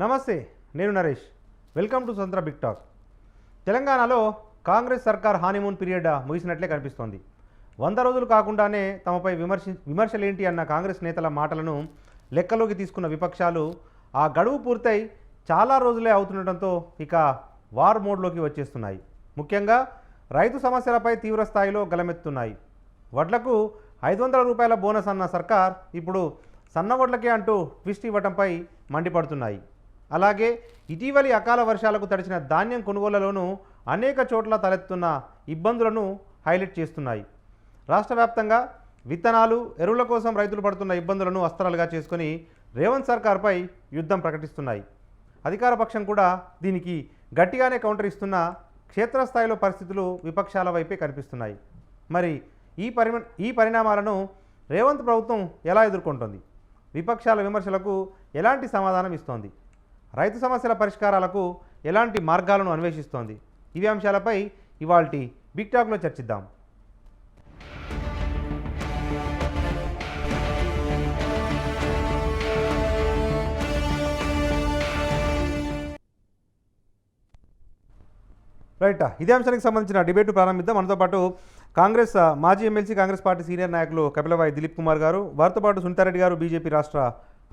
నమస్తే, నేను Naresh. Welcome to స్వతంత్ర బిగ్ టాక్. తెలంగాణలో కాంగ్రెస్ సర్కార్ హానీమూన్ పీరియడ్ ముగిసినట్లే కనిపిస్తోంది. 100 రోజులు కాకుండానే తమపై విమర్శలేంటి అన్న కాంగ్రెస్ నేతల మాటలను లెక్కలోకి తీసుకున్న విపక్షాలు ఆ గడువు పూర్తయి చాలా రోజులే అవుతుండటంతో ఇక వార్ మోడ్లోకి వచ్చేస్తున్నాయి. ముఖ్యంగా రైతు సమస్యలపై తీవ్ర స్థాయిలో గలమెత్తున్నాయి. వడ్లకు 500 రూపాయల బోనస్ అన్న సర్కార్ ఇప్పుడు సన్నవడ్లకే అంటూ ట్విస్ట్ ఇవ్వటంపై మండిపడుతున్నాయి. అలాగే ఇటీవలి అకాల వర్షాలకు తడిచిన ధాన్యం కొనుగోళ్లలోనూ అనేక చోట్ల తలెత్తున్న ఇబ్బందులను హైలైట్ చేస్తున్నాయి. రాష్ట్ర వ్యాప్తంగా విత్తనాలు, ఎరువుల కోసం రైతులు పడుతున్న ఇబ్బందులను అస్త్రాలుగా చేసుకొని రేవంత్ సర్కార్పై యుద్ధం ప్రకటిస్తున్నాయి. అధికార పక్షం కూడా దీనికి గట్టిగానే కౌంటర్ ఇస్తున్న క్షేత్రస్థాయిలో పరిస్థితులు విపక్షాల వైపే కనిపిస్తున్నాయి. మరి ఈ పరిణామాలను రేవంత్ ప్రభుత్వం ఎలా ఎదుర్కొంటోంది? విపక్షాల విమర్శలకు ఎలాంటి సమాధానం ఇస్తోంది? రైతు సమస్యల పరిష్కారాలకు ఎలాంటి మార్గాలను అన్వేషిస్తోంది? ఇవి అంశాలపై ఇవాల్టి బిగ్ టాక్లో చర్చిద్దాం. రైట్, ఇదే అంశానికి సంబంధించిన డిబేట్ ప్రారంభిద్దాం. మనతో పాటు కాంగ్రెస్ మాజీ ఎమ్మెల్సీ, కాంగ్రెస్ పార్టీ సీనియర్ నాయకులు కపిలవాయి దిలీప్ కుమార్ గారు, వారితో పాటు సునీతారెడ్డి గారు, బీజేపీ రాష్ట్ర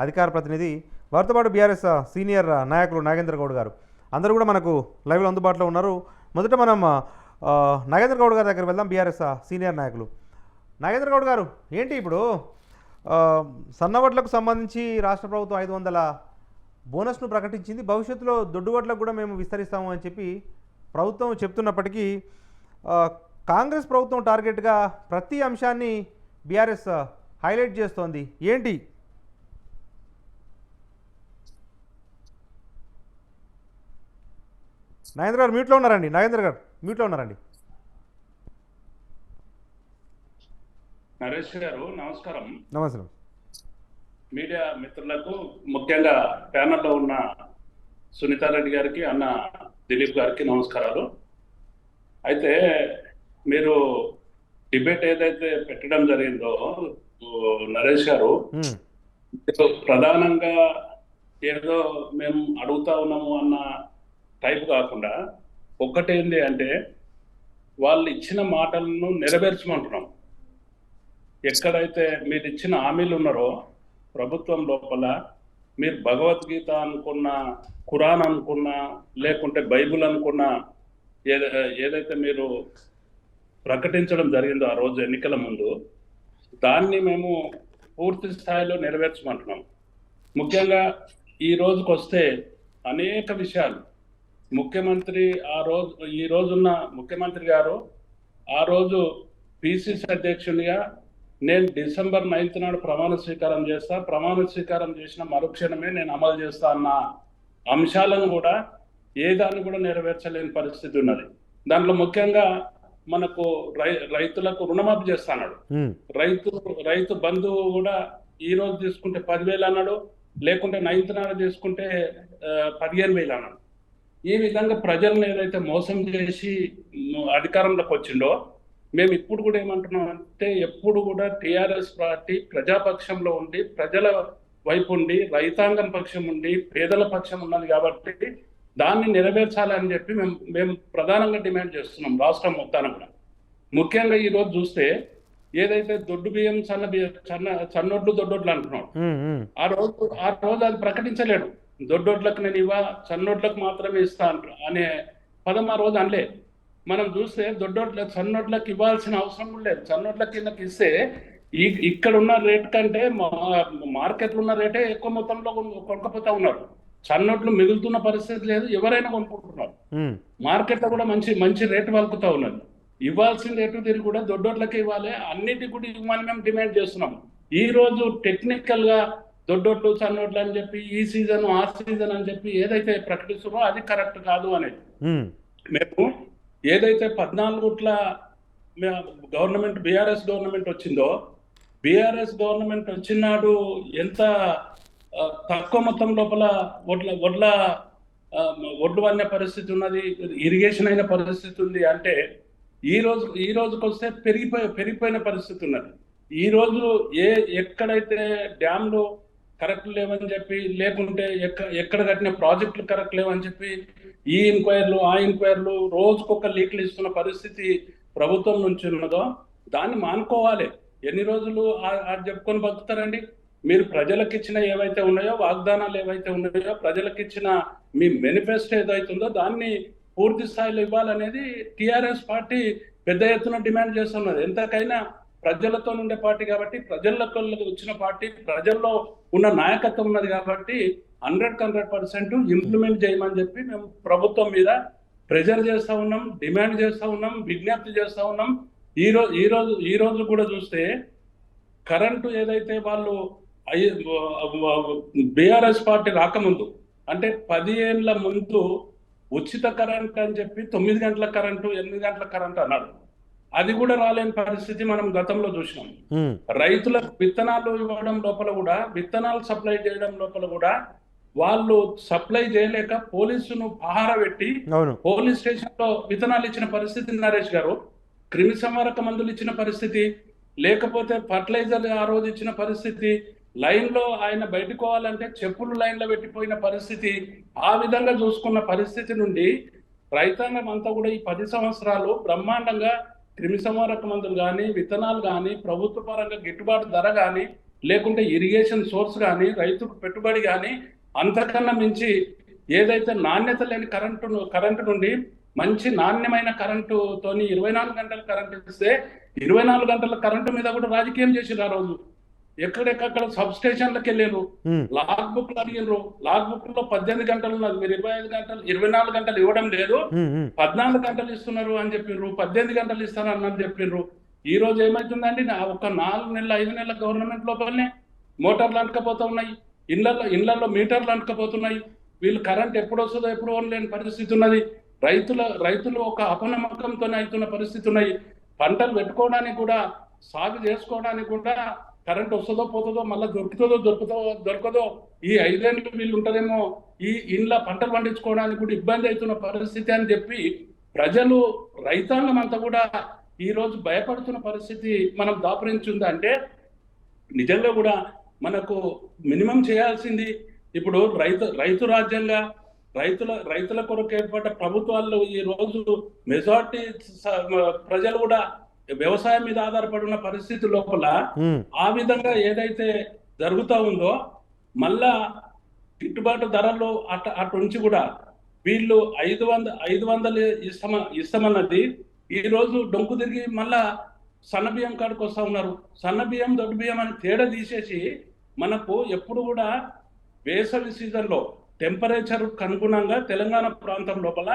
అధికార ప్రతినిధి, వారితో పాటు బీఆర్ఎస్ సీనియర్ నాయకులు నాగేంద్ర గౌడ్ గారు, అందరూ కూడా మనకు లైవ్లో అందుబాటులో ఉన్నారు. మొదట మనం నాగేంద్ర గౌడ్ గారి దగ్గర వెళ్దాం. బీఆర్ఎస్ సీనియర్ నాయకులు నాగేంద్ర గౌడ్ గారు, ఏంటి ఇప్పుడు సన్నవడ్లకు సంబంధించి రాష్ట్ర ప్రభుత్వం 500 బోనస్ను ప్రకటించింది. భవిష్యత్తులో దొడ్డువడ్లకు కూడా మేము విస్తరిస్తాము అని చెప్పి ప్రభుత్వం చెప్తున్నప్పటికీ కాంగ్రెస్ ప్రభుత్వం టార్గెట్గా ప్రతి అంశాన్ని బీఆర్ఎస్ హైలైట్ చేస్తోంది. ఏంటి? నాగేంద్ర గారు మ్యూట్లో ఉన్నారండి. నరేష్ గారు నమస్కారం. నమస్తే. మీడియా మిత్రులకు, ముఖ్యంగా ప్యానల్లో ఉన్న సునీతారెడ్డి గారికి, అన్న దిలీప్ గారికి నమస్కారాలు. అయితే మీరు డిబేట్ ఏదైతే పెట్టడం జరిగిందో నరేష్ గారు, ప్రధానంగా ఏదో మేము అడుగుతా ఉన్నాము అన్న టైప్ కాకుండా ఒక్కటేంది అంటే వాళ్ళు ఇచ్చిన మాటలను నెరవేర్చమంటున్నాం. ఎక్కడైతే మీరు ఇచ్చిన హామీలు ఉన్నారో ప్రభుత్వం లోపల, మీరు భగవద్గీత అనుకున్నా, ఖురాన్ అనుకున్నా, లేకుంటే బైబుల్ అనుకున్నా, ఏదైతే మీరు ప్రకటించడం జరిగిందో ఆ రోజు ఎన్నికల ముందు, దాన్ని మేము పూర్తి స్థాయిలో నెరవేర్చమంటున్నాం. ముఖ్యంగా ఈ రోజుకి వస్తే అనేక విషయాలు ముఖ్యమంత్రి ఈ రోజున్న ముఖ్యమంత్రి గారు ఆ రోజు పిసిసి అధ్యక్షునిగా నేను డిసెంబర్ 9th నాడు ప్రమాణ స్వీకారం చేస్తా, ప్రమాణ స్వీకారం చేసిన మరుక్షణమే నేను అమలు చేస్తా అన్న అంశాలను కూడా ఏదాన్ని కూడా నెరవేర్చలేని పరిస్థితి ఉన్నది. దాంట్లో ముఖ్యంగా మనకు రైతులకు రుణమాఫీ చేస్తాడు. రైతు బంధువు కూడా ఈ రోజు తీసుకుంటే 10,000 అన్నాడు, లేకుంటే 9th నాడు తీసుకుంటే 15,000 అన్నాడు. ఈ విధంగా ప్రజలను ఏదైతే మోసం చేసి అధికారంలోకి వచ్చిండో, మేము ఇప్పుడు కూడా ఏమంటున్నాం అంటే, ఎప్పుడు కూడా టీఆర్ఎస్ పార్టీ ప్రజాపక్షంలో ఉండి, ప్రజల వైపు ఉండి, రైతాంగం పక్షం ఉండి, పేదల పక్షం ఉన్నది కాబట్టి దాన్ని నెరవేర్చాలని చెప్పి మేము ప్రధానంగా డిమాండ్ చేస్తున్నాం రాష్ట్రం మొత్తాన్ని కూడా. ముఖ్యంగా ఈ రోజు చూస్తే ఏదైతే దొడ్డు బియ్యం, సన్నొడ్లు, దొడ్డొడ్లు అంటున్నాడు, ఆ రోజు అది ప్రకటించలేడు. దొడ్డొడ్లకు నేను సన్నొడ్లకు మాత్రమే ఇస్తా అనే పదం ఆ రోజు అనలే. మనం చూస్తే సన్నొడ్లకు ఇవ్వాల్సిన అవసరం లేదు. సన్నొడ్ల కిందకి ఇస్తే ఇక్కడ ఉన్న రేట్ కంటే మార్కెట్లో ఉన్న రేటే ఎక్కువ మొత్తంలో కొనుక్కపోతా ఉన్నారు. సన్నొడ్లు మిగులుతున్న పరిస్థితి లేదు, ఎవరైనా కొనుక్కుంటున్నారు. మార్కెట్లో కూడా మంచి రేటు వలుకుతా ఉన్నది. ఇవ్వాల్సిన రేటు తిరిగి కూడా దొడ్డోట్లకే ఇవ్వాలి, అన్నిటి కూడా ఇవ్వమని మేము డిమాండ్ చేస్తున్నాం. ఈ రోజు టెక్నికల్ గా దొడ్డోట్లు, సన్నోట్లు అని చెప్పి ఈ సీజన్ ఆ సీజన్ అని చెప్పి ఏదైతే ప్రకటిస్తున్నారో అది కరెక్ట్ కాదు అనేది. మేము ఏదైతే 14 గవర్నమెంట్, బీఆర్ఎస్ గవర్నమెంట్ వచ్చిందో, బీఆర్ఎస్ గవర్నమెంట్ వచ్చినాడు ఎంత తక్కువ మొత్తం లోపల ఒడ్లు అనే పరిస్థితి ఉన్నది, ఇరిగేషన్ అయిన పరిస్థితి ఉంది అంటే ఈ రోజుకి వస్తే పెరిగిపోయిన పరిస్థితి ఉన్నది. ఈ రోజు ఎక్కడైతే డ్యాంలు కరెక్ట్ లేవని చెప్పి, లేకుంటే ఎక్కడ కట్టిన ప్రాజెక్టులు కరెక్ట్ లేవని చెప్పి ఈ ఎంక్వైర్లు ఆ ఎంక్వైర్లు రోజుకొక లీక్లు ఇస్తున్న పరిస్థితి ప్రభుత్వం నుంచి ఉన్నదో దాన్ని మానుకోవాలి. ఎన్ని రోజులు అది చెప్పుకొని బతుకుతారండి? మీరు ప్రజలకు ఇచ్చిన ఏవైతే ఉన్నాయో, వాగ్దానాలు ఏవైతే ఉన్నాయో, ప్రజలకు ఇచ్చిన మీ మేనిఫెస్టో ఏదైతుందో దాన్ని పూర్తి స్థాయిలో ఇవ్వాలనేది టిఆర్ఎస్ పార్టీ పెద్ద ఎత్తున డిమాండ్ చేస్తున్నది. ఎంతకైనా ప్రజలతో ఉండే పార్టీ కాబట్టి, ప్రజలకు వచ్చిన పార్టీ, ప్రజల్లో ఉన్న నాయకత్వం ఉన్నది కాబట్టి 100% ఇంప్లిమెంట్ చేయమని చెప్పి మేము ప్రభుత్వం మీద ప్రెజర్ చేస్తా ఉన్నాం, డిమాండ్ చేస్తా ఉన్నాం, విజ్ఞప్తి చేస్తా ఉన్నాం. ఈ రోజు కూడా చూస్తే కరెంటు ఏదైతే వాళ్ళు బీఆర్ఎస్ పార్టీ రాకముందు, అంటే 10 ఏళ్ల ముందు ఉచిత కరెంట్ అని చెప్పి 9 గంటల కరెంటు 8 గంటల కరెంటు అన్నాడు. అది కూడా రాలేని పరిస్థితి మనం గతంలో చూసినాం. రైతులకు విత్తనాలు ఇవ్వడం లోపల కూడా, విత్తనాలు సప్లై చేయడం లోపల కూడా వాళ్ళు సప్లై చేయలేక పోలీసును పహార పెట్టి పోలీస్ స్టేషన్ లో విత్తనాలు ఇచ్చిన పరిస్థితి నరేష్ గారు, క్రిమి సంహారక మందులు ఇచ్చిన పరిస్థితి, లేకపోతే ఫర్టిలైజర్ ఆ రోజు ఇచ్చిన పరిస్థితి, లైన్ లో ఆయన బయటకు పోవాలంటే చెప్పులు లైన్ లో పెట్టిపోయిన పరిస్థితి. ఆ విధంగా చూసుకున్న పరిస్థితి నుండి రైతాంగం అంతా కూడా ఈ 10 సంవత్సరాలు బ్రహ్మాండంగా క్రిమి సంహారక మందులు కానీ, విత్తనాలు కానీ, ప్రభుత్వ పరంగా గిట్టుబాటు ధర కానీ, లేకుంటే ఇరిగేషన్ సోర్స్ కానీ, రైతుకు పెట్టుబడి కానీ, అంతకన్నా మించి ఏదైతే నాణ్యత లేని కరెంటు నుండి మంచి నాణ్యమైన కరెంటుతోని 24 గంటల కరెంటు ఇస్తే 24 గంటల కరెంటు మీద కూడా రాజకీయం చేసిండ్రు. ఆ రోజు ఎక్కడెక్కడ సబ్ స్టేషన్లకు వెళ్ళారు, లాగ్ బుక్లు అడిగినారు. లాగ్ బుక్ లో 18 గంటలు ఉన్నది, మీరు 25 గంటలు 24 గంటలు ఇవ్వడం లేదు, 14 గంటలు ఇస్తున్నారు అని చెప్పిండ్రు, 18 గంటలు ఇస్తానని చెప్పిండ్రు. ఈ రోజు ఏమైతుందండి, ఒక 4 నెలల 5 నెలల గవర్నమెంట్ లోపలనే మోటార్లు అంటకపోతా ఉన్నాయి, ఇళ్లలో మీటర్లు అంటకపోతున్నాయి. వీళ్ళు కరెంట్ ఎప్పుడు వస్తుందో ఎప్పుడు లేని పరిస్థితి ఉన్నది. రైతులు ఒక అపనమ్మకంతో అవుతున్న పరిస్థితి ఉన్నాయి. పంటలు పెట్టుకోవడానికి కూడా, సాగు చేసుకోవడానికి కూడా కరెంట్ వస్తుందో పోతుందో, మళ్ళీ దొరకదో, ఈ 5 ఏళ్ళు వీళ్ళు ఉంటారేమో, ఈ ఇండ్ల పంటలు పండించుకోవడానికి కూడా ఇబ్బంది అవుతున్న పరిస్థితి అని చెప్పి ప్రజలు, రైతాంగం అంతా కూడా ఈ రోజు భయపడుతున్న పరిస్థితి మనం దాపురించింది. అంటే నిజంగా కూడా మనకు మినిమం చేయాల్సింది ఇప్పుడు రైతు రాజ్యంగా రైతుల కొరకు ఏర్పడ్డ ప్రభుత్వాల్లో ఈ రోజు మెజారిటీ ప్రజలు కూడా వ్యవసాయం మీద ఆధారపడి ఉన్న పరిస్థితి లోపల ఆ విధంగా ఏదైతే జరుగుతూ ఉందో, మళ్ళా గిట్టుబాటు ధరలు అటు నుంచి కూడా వీళ్ళు 500 ఇస్తామన్నది ఈ రోజు డొంకు తిరిగి మళ్ళా సన్న బియ్యం కాడికి వస్తా ఉన్నారు. సన్న బియ్యం దొడ్డు బియ్యం అని తేడా తీసేసి మనకు ఎప్పుడు కూడా వేసవి సీజన్లో టెంపరేచర్ అనుగుణంగా తెలంగాణ ప్రాంతం లోపల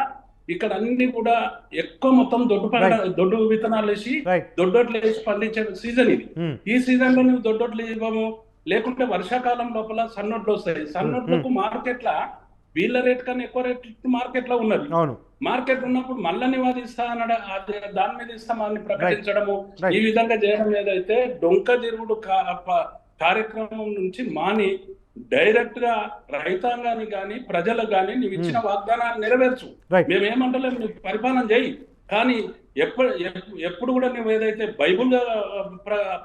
ఇక్కడ అన్ని కూడా ఎక్కువ మొత్తం దొడ్డు విత్తనాలు వేసి దొడ్డొడ్లు వేసి పండించే సీజన్ ఇది. ఈ సీజన్ లో నువ్వు దొడ్డొడ్లు ఇవ్వము, లేకుంటే వర్షాకాలం లోపల సన్నొడ్లు వస్తాయి. సన్నొడ్లకు మార్కెట్ లా వీళ్ళ రేట్ కన్నా ఎక్కువ రేట్ మార్కెట్ లో ఉన్నది. మార్కెట్ ఉన్నప్పుడు మళ్ళా నివాది ఇస్తా అన్నాడు, దాని మీద ఇస్తామని ప్రకటించడము, ఈ విధంగా చేయడం ఏదైతే డొంక తిరుగుడు కార్యక్రమం నుంచి మాని డైరెక్ట్ గా రైతాంగానికి కానీ ప్రజలకు కానీ నువ్వు ఇచ్చిన వాగ్దానాన్ని నెరవేర్చు. మేమేమంటలేము, నువ్వు పరిపాలన చేయి, కానీ ఎప్పుడు కూడా నువ్వు ఏదైతే బైబుల్ గా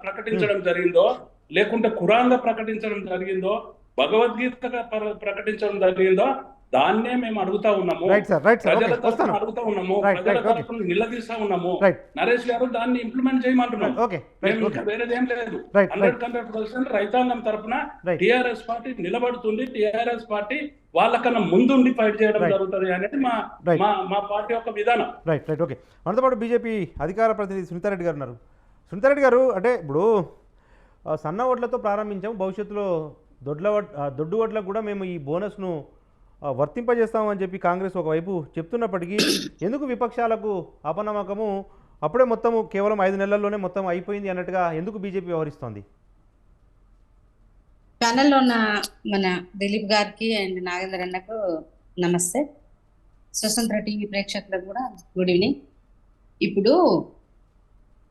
ప్రకటించడం జరిగిందో, లేకుంటే ఖురాన్ గా ప్రకటించడం జరిగిందో, భగవద్గీతగా ప్రకటించడం జరిగిందో దాన్నే మేము అడుగుతా ఉన్నాము, ప్రజల తరఫున అడుగుతా ఉన్నాము, ప్రజల తరఫున నిలదీస్తా ఉన్నాము. నరేష్ గారు దాన్ని ఇంప్లిమెంట్ చేయమంటున్నాం, వేరేదేం లేదు. 100% రైతాంగం తరఫున టిఆర్ఎస్ పార్టీ నిలబడుతుంది. టిఆర్ఎస్ పార్టీ వాళ్ళకన్నా ముందుండి ఫైట్ చేయడం జరుగుతుంది అనేది మా పార్టీ యొక్క విధానం. ఓకే, మనతో పాటు బీజేపీ అధికార ప్రతినిధి సునీతారెడ్డి గారు ఉన్నారు. సునీతారెడ్డి గారు, అంటే ఇప్పుడు సన్న ఓట్లతో ప్రారంభించాము, భవిష్యత్తులో దొడ్డు ఓట్లకు కూడా మేము ఈ బోనస్ను వర్తింపజేస్తామని చెప్పి కాంగ్రెస్ ఒకవైపు చెప్తున్నప్పటికీ ఎందుకు విపక్షాలకు అపనమ్మకము, అప్పుడే మొత్తము కేవలం 5 నెలల్లోనే మొత్తం అయిపోయింది అన్నట్టుగా ఎందుకు బీజేపీ వ్యవహరిస్తోంది? ఛానల్లో ఉన్న మన దిలీప్ గారికి అండ్ నాగేందర్ అన్నకు నమస్తే, స్వతంత్ర టీవీ ప్రేక్షకులకు కూడా గుడ్ ఈవినింగ్. ఇప్పుడు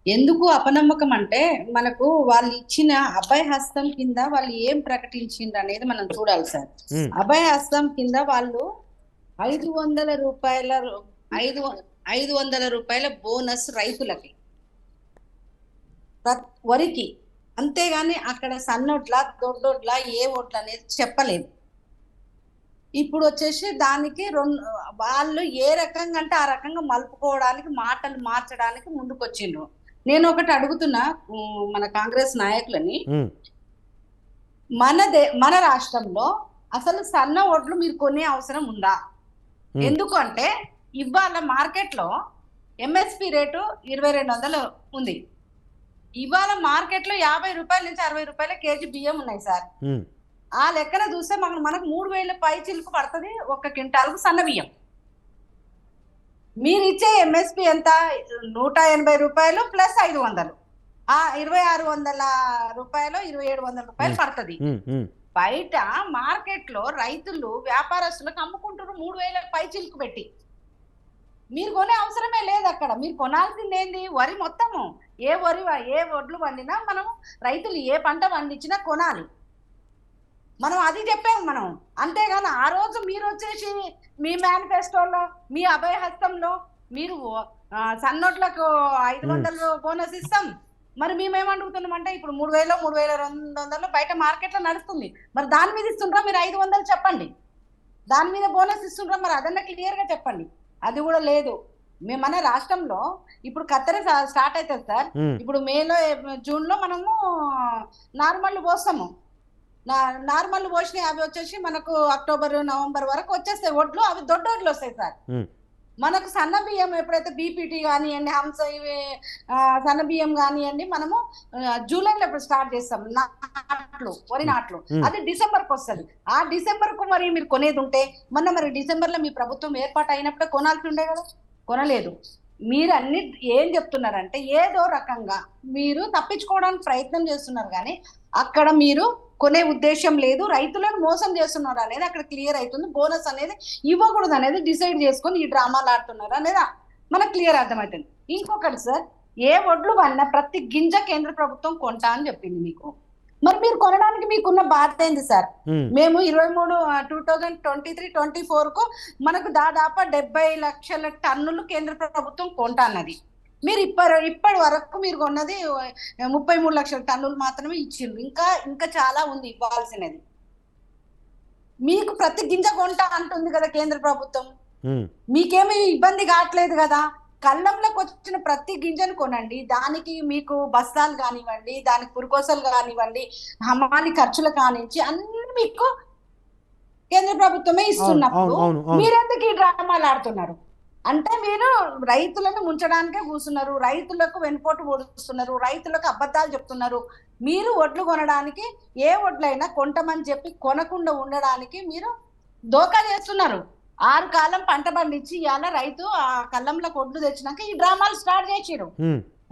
ఎందుకు అపనమ్మకం అంటే, మనకు వాళ్ళు ఇచ్చిన అభయ హస్తం కింద వాళ్ళు ఏం ప్రకటించిండ్రు అనేది మనం చూడాలి సార్. అభయ హస్తం కింద వాళ్ళు 500 రూపాయల బోనస్ రైతులకి, వరికి అంతేగాని అక్కడ సన్నోట్ల దొడ్డోట్ల ఏ ఓట్ల అనేది చెప్పలేదు. ఇప్పుడు వచ్చేసి దానికి వాళ్ళు ఏ రకంగా అంటే ఆ రకంగా మలుపుకోవడానికి మాటలు మార్చడానికి ముందుకు వచ్చిండ్రు. నేను ఒకటి అడుగుతున్నా మన కాంగ్రెస్ నాయకులని, మన రాష్ట్రంలో అసలు సన్న ఓట్లు మీరు కొనే అవసరం ఉందా? ఎందుకు అంటే ఇవాళ మార్కెట్ లో ఎంఎస్పి రేటు 2200 ఉంది. ఇవాళ మార్కెట్ లో 50 రూపాయల నుంచి 60 రూపాయల కేజీ బియ్యం ఉన్నాయి సార్. ఆ లెక్కన చూస్తే మనకు 3000 పై చిలుకు పడుతుంది ఒక క్వింటాల్కు సన్న బియ్యం. మీరు ఇచ్చే ఎంఎస్పి ఎంత? 180 రూపాయలు ప్లస్ 500, ఆ 2600 రూపాయలు 2700 రూపాయలు పడుతుంది. బయట మార్కెట్ లో రైతులు వ్యాపారస్తులకు అమ్ముకుంటారు 3000 పై చిలుకు పెట్టి. మీరు కొనే అవసరమే లేదు. అక్కడ మీరు కొనాల్సింది ఏంది? వరి మొత్తము. ఏ వడ్లు పండినా మనం రైతులు ఏ పంట పండించినా కొనాలి. మనం అది చెప్పాము మనం. అంతేగాని ఆ రోజు మీరు వచ్చేసి మీ మేనిఫెస్టోలో మీ అభయహస్తంలో మీరు సన్నోట్లకు 500 బోనస్ ఇస్తాం. మరి మేమేమడుగుతున్నాం అంటే ఇప్పుడు 3000 3200 బయట మార్కెట్లో నడుస్తుంది. మరి దాని మీద ఇస్తుండ్రా మీరు 500 చెప్పండి. దాని మీద బోనస్ ఇస్తుండ్రా మరి అదన్నా క్లియర్ గా చెప్పండి. అది కూడా లేదు. మన రాష్ట్రంలో ఇప్పుడు కత్తెర స్టార్ట్ అవుతుంది సార్. ఇప్పుడు మేలో జూన్ లో మనము నార్మల్ పోస్తాము. నార్మల్ పోసినాయి అవి వచ్చేసి మనకు అక్టోబర్ నవంబర్ వరకు వచ్చేస్తాయి వడ్లు. అవి దొడ్డోడ్లు వస్తాయి సార్. మనకు సన్న బియ్యం ఎప్పుడైతే బీపీటీ కానివ్వండి, హంస ఇవి సన్న బియ్యం కానివ్వండి, మనము జూలైలో స్టార్ట్ చేస్తాం నాట్లు, వరి నాట్లు. అది డిసెంబర్కి వస్తుంది. ఆ డిసెంబర్ కు మరి మీరు కొనేది ఉంటే మరి డిసెంబర్ లో మీ ప్రభుత్వం ఏర్పాటు అయినప్పుడే కొనాల్సి ఉండే కదా, కొనలేదు. మీరు అన్ని ఏం చెప్తున్నారంటే ఏదో రకంగా మీరు తప్పించుకోవడానికి ప్రయత్నం చేస్తున్నారు, కానీ అక్కడ మీరు కొనే ఉద్దేశం లేదు. రైతులను మోసం చేస్తున్నారు అనేది అక్కడ క్లియర్ అవుతుంది. బోనస్ అనేది ఇవ్వకూడదు అనేది డిసైడ్ చేసుకొని ఈ డ్రామాలు ఆడుతున్నారు అనేది మనకు క్లియర్ అర్థమవుతుంది. ఇంకొకటి సార్, ఏ వడ్లు వల్ల ప్రతి గింజ కేంద్ర ప్రభుత్వం కొంటా అని చెప్పింది మీకు. మరి మీరు కొనడానికి మీకున్న బాధ్యత ఏంది సార్? మేము 2023-24 కు మనకు దాదాపు 70 లక్షల టన్నులు కేంద్ర ప్రభుత్వం కొంటా అన్నది. మీరు ఇప్పటి వరకు మీరు కొన్నది 33 లక్షల టన్నులు మాత్రమే ఇచ్చిండ్రు. ఇంకా చాలా ఉంది ఇవ్వాల్సినది. మీకు ప్రతి గింజ కొంటా అంటుంది కదా కేంద్ర ప్రభుత్వం. మీకేమీ ఇబ్బంది కావట్లేదు కదా. కళ్ళంలోకి వచ్చిన ప్రతి గింజను కొనండి. దానికి మీకు బస్తాలు కానివ్వండి, దానికి పురుకోసలు కానివ్వండి, హమాలి ఖర్చులు కానించి అన్ని మీకు కేంద్ర ప్రభుత్వమే ఇస్తున్నప్పుడు మీరెందుకు ఈ డ్రామాలు ఆడుతున్నారు? అంటే మీరు రైతులను ముంచడానికే కూర్చున్నారు, రైతులకు వెనుపోటు పొడుస్తున్నారు, రైతులకు అబద్ధాలు చెప్తున్నారు. మీరు వడ్లు కొనడానికి ఏ వడ్లైనా కొంటమని చెప్పి కొనకుండా ఉండడానికి మీరు దోకా చేస్తున్నారు. 6 కాలం పంట పండించి ఇవాళ రైతు ఆ కళ్ళంలో వడ్లు తెచ్చినాక ఈ డ్రామాలు స్టార్ట్ చేసిరు.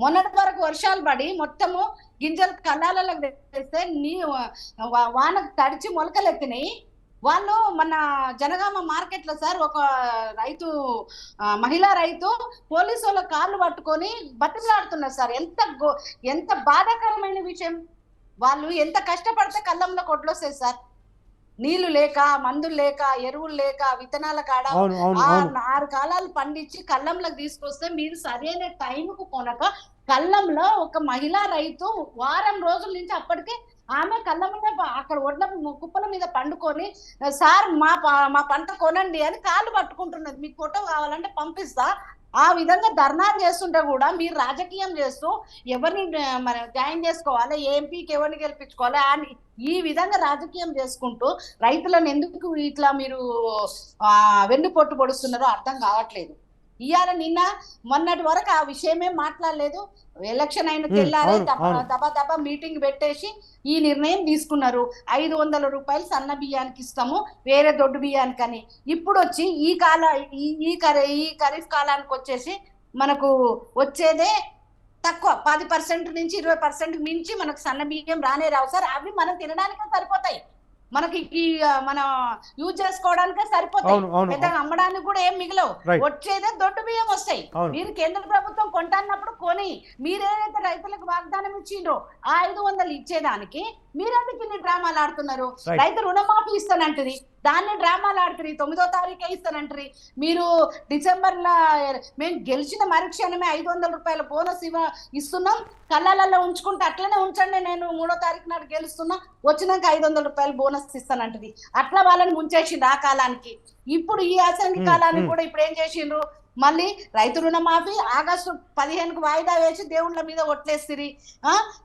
మొన్నటి వరకు వర్షాలు పడి మొత్తము గింజలు కళ్ళాలలో తెస్తే వానకు తడిచి మొలకలు ఎత్తినాయి. వాళ్ళు మన జనగామ మార్కెట్ లో సార్ ఒక రైతు, మహిళా రైతు పోలీసు వాళ్ళ కాళ్ళు పట్టుకొని బతిమలాడుతున్నారు సార్. ఎంత బాధాకరమైన విషయం. వాళ్ళు ఎంత కష్టపడితే కళ్ళంలో కొట్లు వస్తాయి సార్. నీళ్లు లేక, మందులు లేక, ఎరువులు లేక, విత్తనాల కాడ 6 కాలాలు పండించి కళ్ళంలోకి తీసుకొస్తే మీరు సరైన టైంకు కొనక కళ్ళంలో ఒక మహిళా రైతు వారం రోజుల నుంచి అప్పటికే ఆమె కళ్ళ మీద అక్కడ ఒడ్ల కుప్పల మీద పండుకొని సార్ మా పంట కొనండి అని కాళ్ళు పట్టుకుంటున్నది. మీకు ఫోటో కావాలంటే పంపిస్తా. ఆ విధంగా ధర్నాలు చేస్తుంటే కూడా మీరు రాజకీయం చేస్తూ ఎవరిని మరి జాయిన్ చేసుకోవాలి, ఎంపీకి ఎవరిని గెలిపించుకోవాలి అని ఈ విధంగా రాజకీయం చేసుకుంటూ రైతులను ఎందుకు ఇట్లా మీరు వెన్నుపోటు పొడుస్తున్నారో అర్థం కావట్లేదు. ఇవాళ నిన్న మొన్నటి వరకు ఆ విషయమే మాట్లాడలేదు. ఎలక్షన్ అయిన తెల్లారే దబా మీటింగ్ పెట్టేసి ఈ నిర్ణయం తీసుకున్నారు. 500 రూపాయలు సన్న బియ్యానికి ఇస్తాము, వేరే దొడ్డు బియ్యానికి అని. ఇప్పుడు వచ్చి ఈ ఖరీఫ్ కాలానికి వచ్చేసి మనకు వచ్చేదే తక్కువ, 10% నుంచి 20% మించి మనకు సన్న బియ్యం రానే రావు సార్. అవి మనం తినడానికే సరిపోతాయి, మనకి మనం యూజ్ చేసుకోవడానికే సరిపోతాయి. పెద్దగా అమ్మడానికి కూడా ఏం మిగలవు. వచ్చేదే దొడ్డు బియ్యం వస్తాయి. మీరు కేంద్ర ప్రభుత్వం కొంటున్నప్పుడు కొని మీరేదైతే రైతులకు వాగ్దానం ఇచ్చిండ్రో ఆ 500 ఇచ్చేదానికి మీరెందుకు ఇన్ని డ్రామాలు ఆడుతున్నారు? రైతు రుణమాఫీ ఇస్తానంటది, దాన్ని డ్రామాలు ఆడుతుంది. 9వ తారీఖే ఇస్తానంటారు. మీరు డిసెంబర్లో మేము గెలిచిన మరుక్షణమే 500 రూపాయల బోనస్ ఇస్తున్నాం, కళ్ళల్లో ఉంచుకుంటే అట్లనే ఉంచండి, నేను 3వ తారీఖు నాడు గెలుస్తున్నా, వచ్చినాక 500 రూపాయలు బోనస్ ఇస్తానంటది. అట్లా వాళ్ళని ముంచేసిండ్రు ఆ కాలానికి. ఇప్పుడు ఈ అసెంబ్లీ కాలానికి కూడా ఇప్పుడు ఏం చేసిండ్రు, మళ్ళీ రైతు రుణమాఫీ ఆగస్టు 15కు వాయిదా వేసి దేవుళ్ళ మీద ఒట్లేసిరి.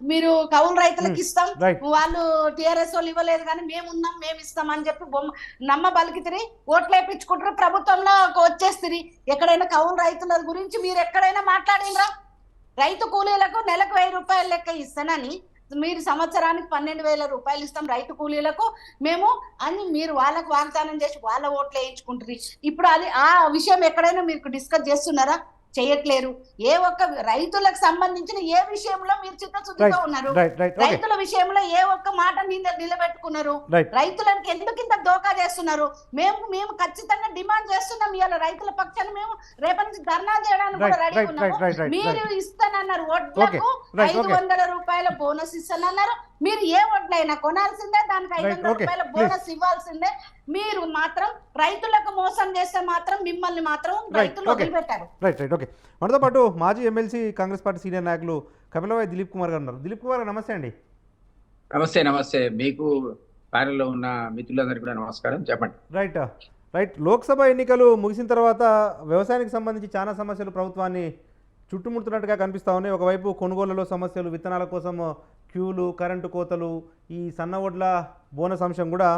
మీరు కౌలు రైతులకు ఇస్తాం, వాళ్ళు టీఆర్ఎస్ వాళ్ళు ఇవ్వలేదు కానీ మేము ఉన్నాం మేము ఇస్తాం అని చెప్పి నమ్మ బలికితిరి, ఓట్లు వేయించుకుంటారు, ప్రభుత్వంలో వచ్చేసిరి. ఎక్కడైనా కౌలు రైతుల గురించి మీరు ఎక్కడైనా మాట్లాడినరా? రైతు కూలీలకు నెలకు 1000 రూపాయల లెక్క ఇస్తానని మీరు సంవత్సరానికి 12,000 రూపాయలు ఇస్తాం రైతు కూలీలకు మేము అని మీరు వాళ్ళకు వాగ్దానం చేసి వాళ్ళ ఓట్లు వేయించుకుంటారు. ఇప్పుడు అది ఆ విషయం ఎక్కడైనా మీరు డిస్కస్ చేస్తున్నారా? చేయట్లేరు. ఏ ఒక్క రైతులకు సంబంధించిన ఏ విషయంలో మీరు చిత్తశుద్ధిగా ఉన్నారు? రైతుల విషయంలో ఏ ఒక్క మాట నిలబెట్టుకున్నారు? రైతులకు ఎందుకు ఇంత దోకా చేస్తున్నారు? మేము ఖచ్చితంగా డిమాండ్ చేస్తున్నాం. ఇవాళ రైతుల పక్షాన మేము రేపటి నుంచి ధర్నా చేయడానికి కూడా రెడీ ఉన్నాము. మీరు ఇస్తానన్నారు వడ్లకు 500 రూపాయల బోనస్ ఇస్తానన్నారు. మీరు ఏ వడ్లైనా కొనాల్సిందే, దానికి 500 రూపాయల బోనస్ ఇవ్వాల్సిందే. మీరు మాత్రం రైతులకు మోసం చేస్తే మాత్రం మిమ్మల్ని మాత్రం రైతులు వదిలిపెట్టారు. ఓకే, మనతో పాటు మాజీ ఎమ్మెల్సీ కాంగ్రెస్ పార్టీ సీనియర్ నాయకులు కపిలవాయి దిలీప్ కుమార్ గారు ఉన్నారు. దిలీప్ కుమార్ గారు నమస్తే అండి. నమస్తే మీకు ప్యానెల్లో ఉన్న మిత్రులందరికీ కూడా నమస్కారం. చెప్పండి. రైట్ లోక్సభ ఎన్నికలు ముగిసిన తర్వాత వ్యవసాయానికి సంబంధించి చాలా సమస్యలు ప్రభుత్వాన్ని చుట్టుముడుతున్నట్టుగా కనిపిస్తూ ఉన్నాయి. ఒకవైపు కొనుగోళ్లలో సమస్యలు, విత్తనాల కోసం క్యూలు, కరెంటు కోతలు, ఈ సన్న ఒడ్ల బోనస్ అంశం కూడా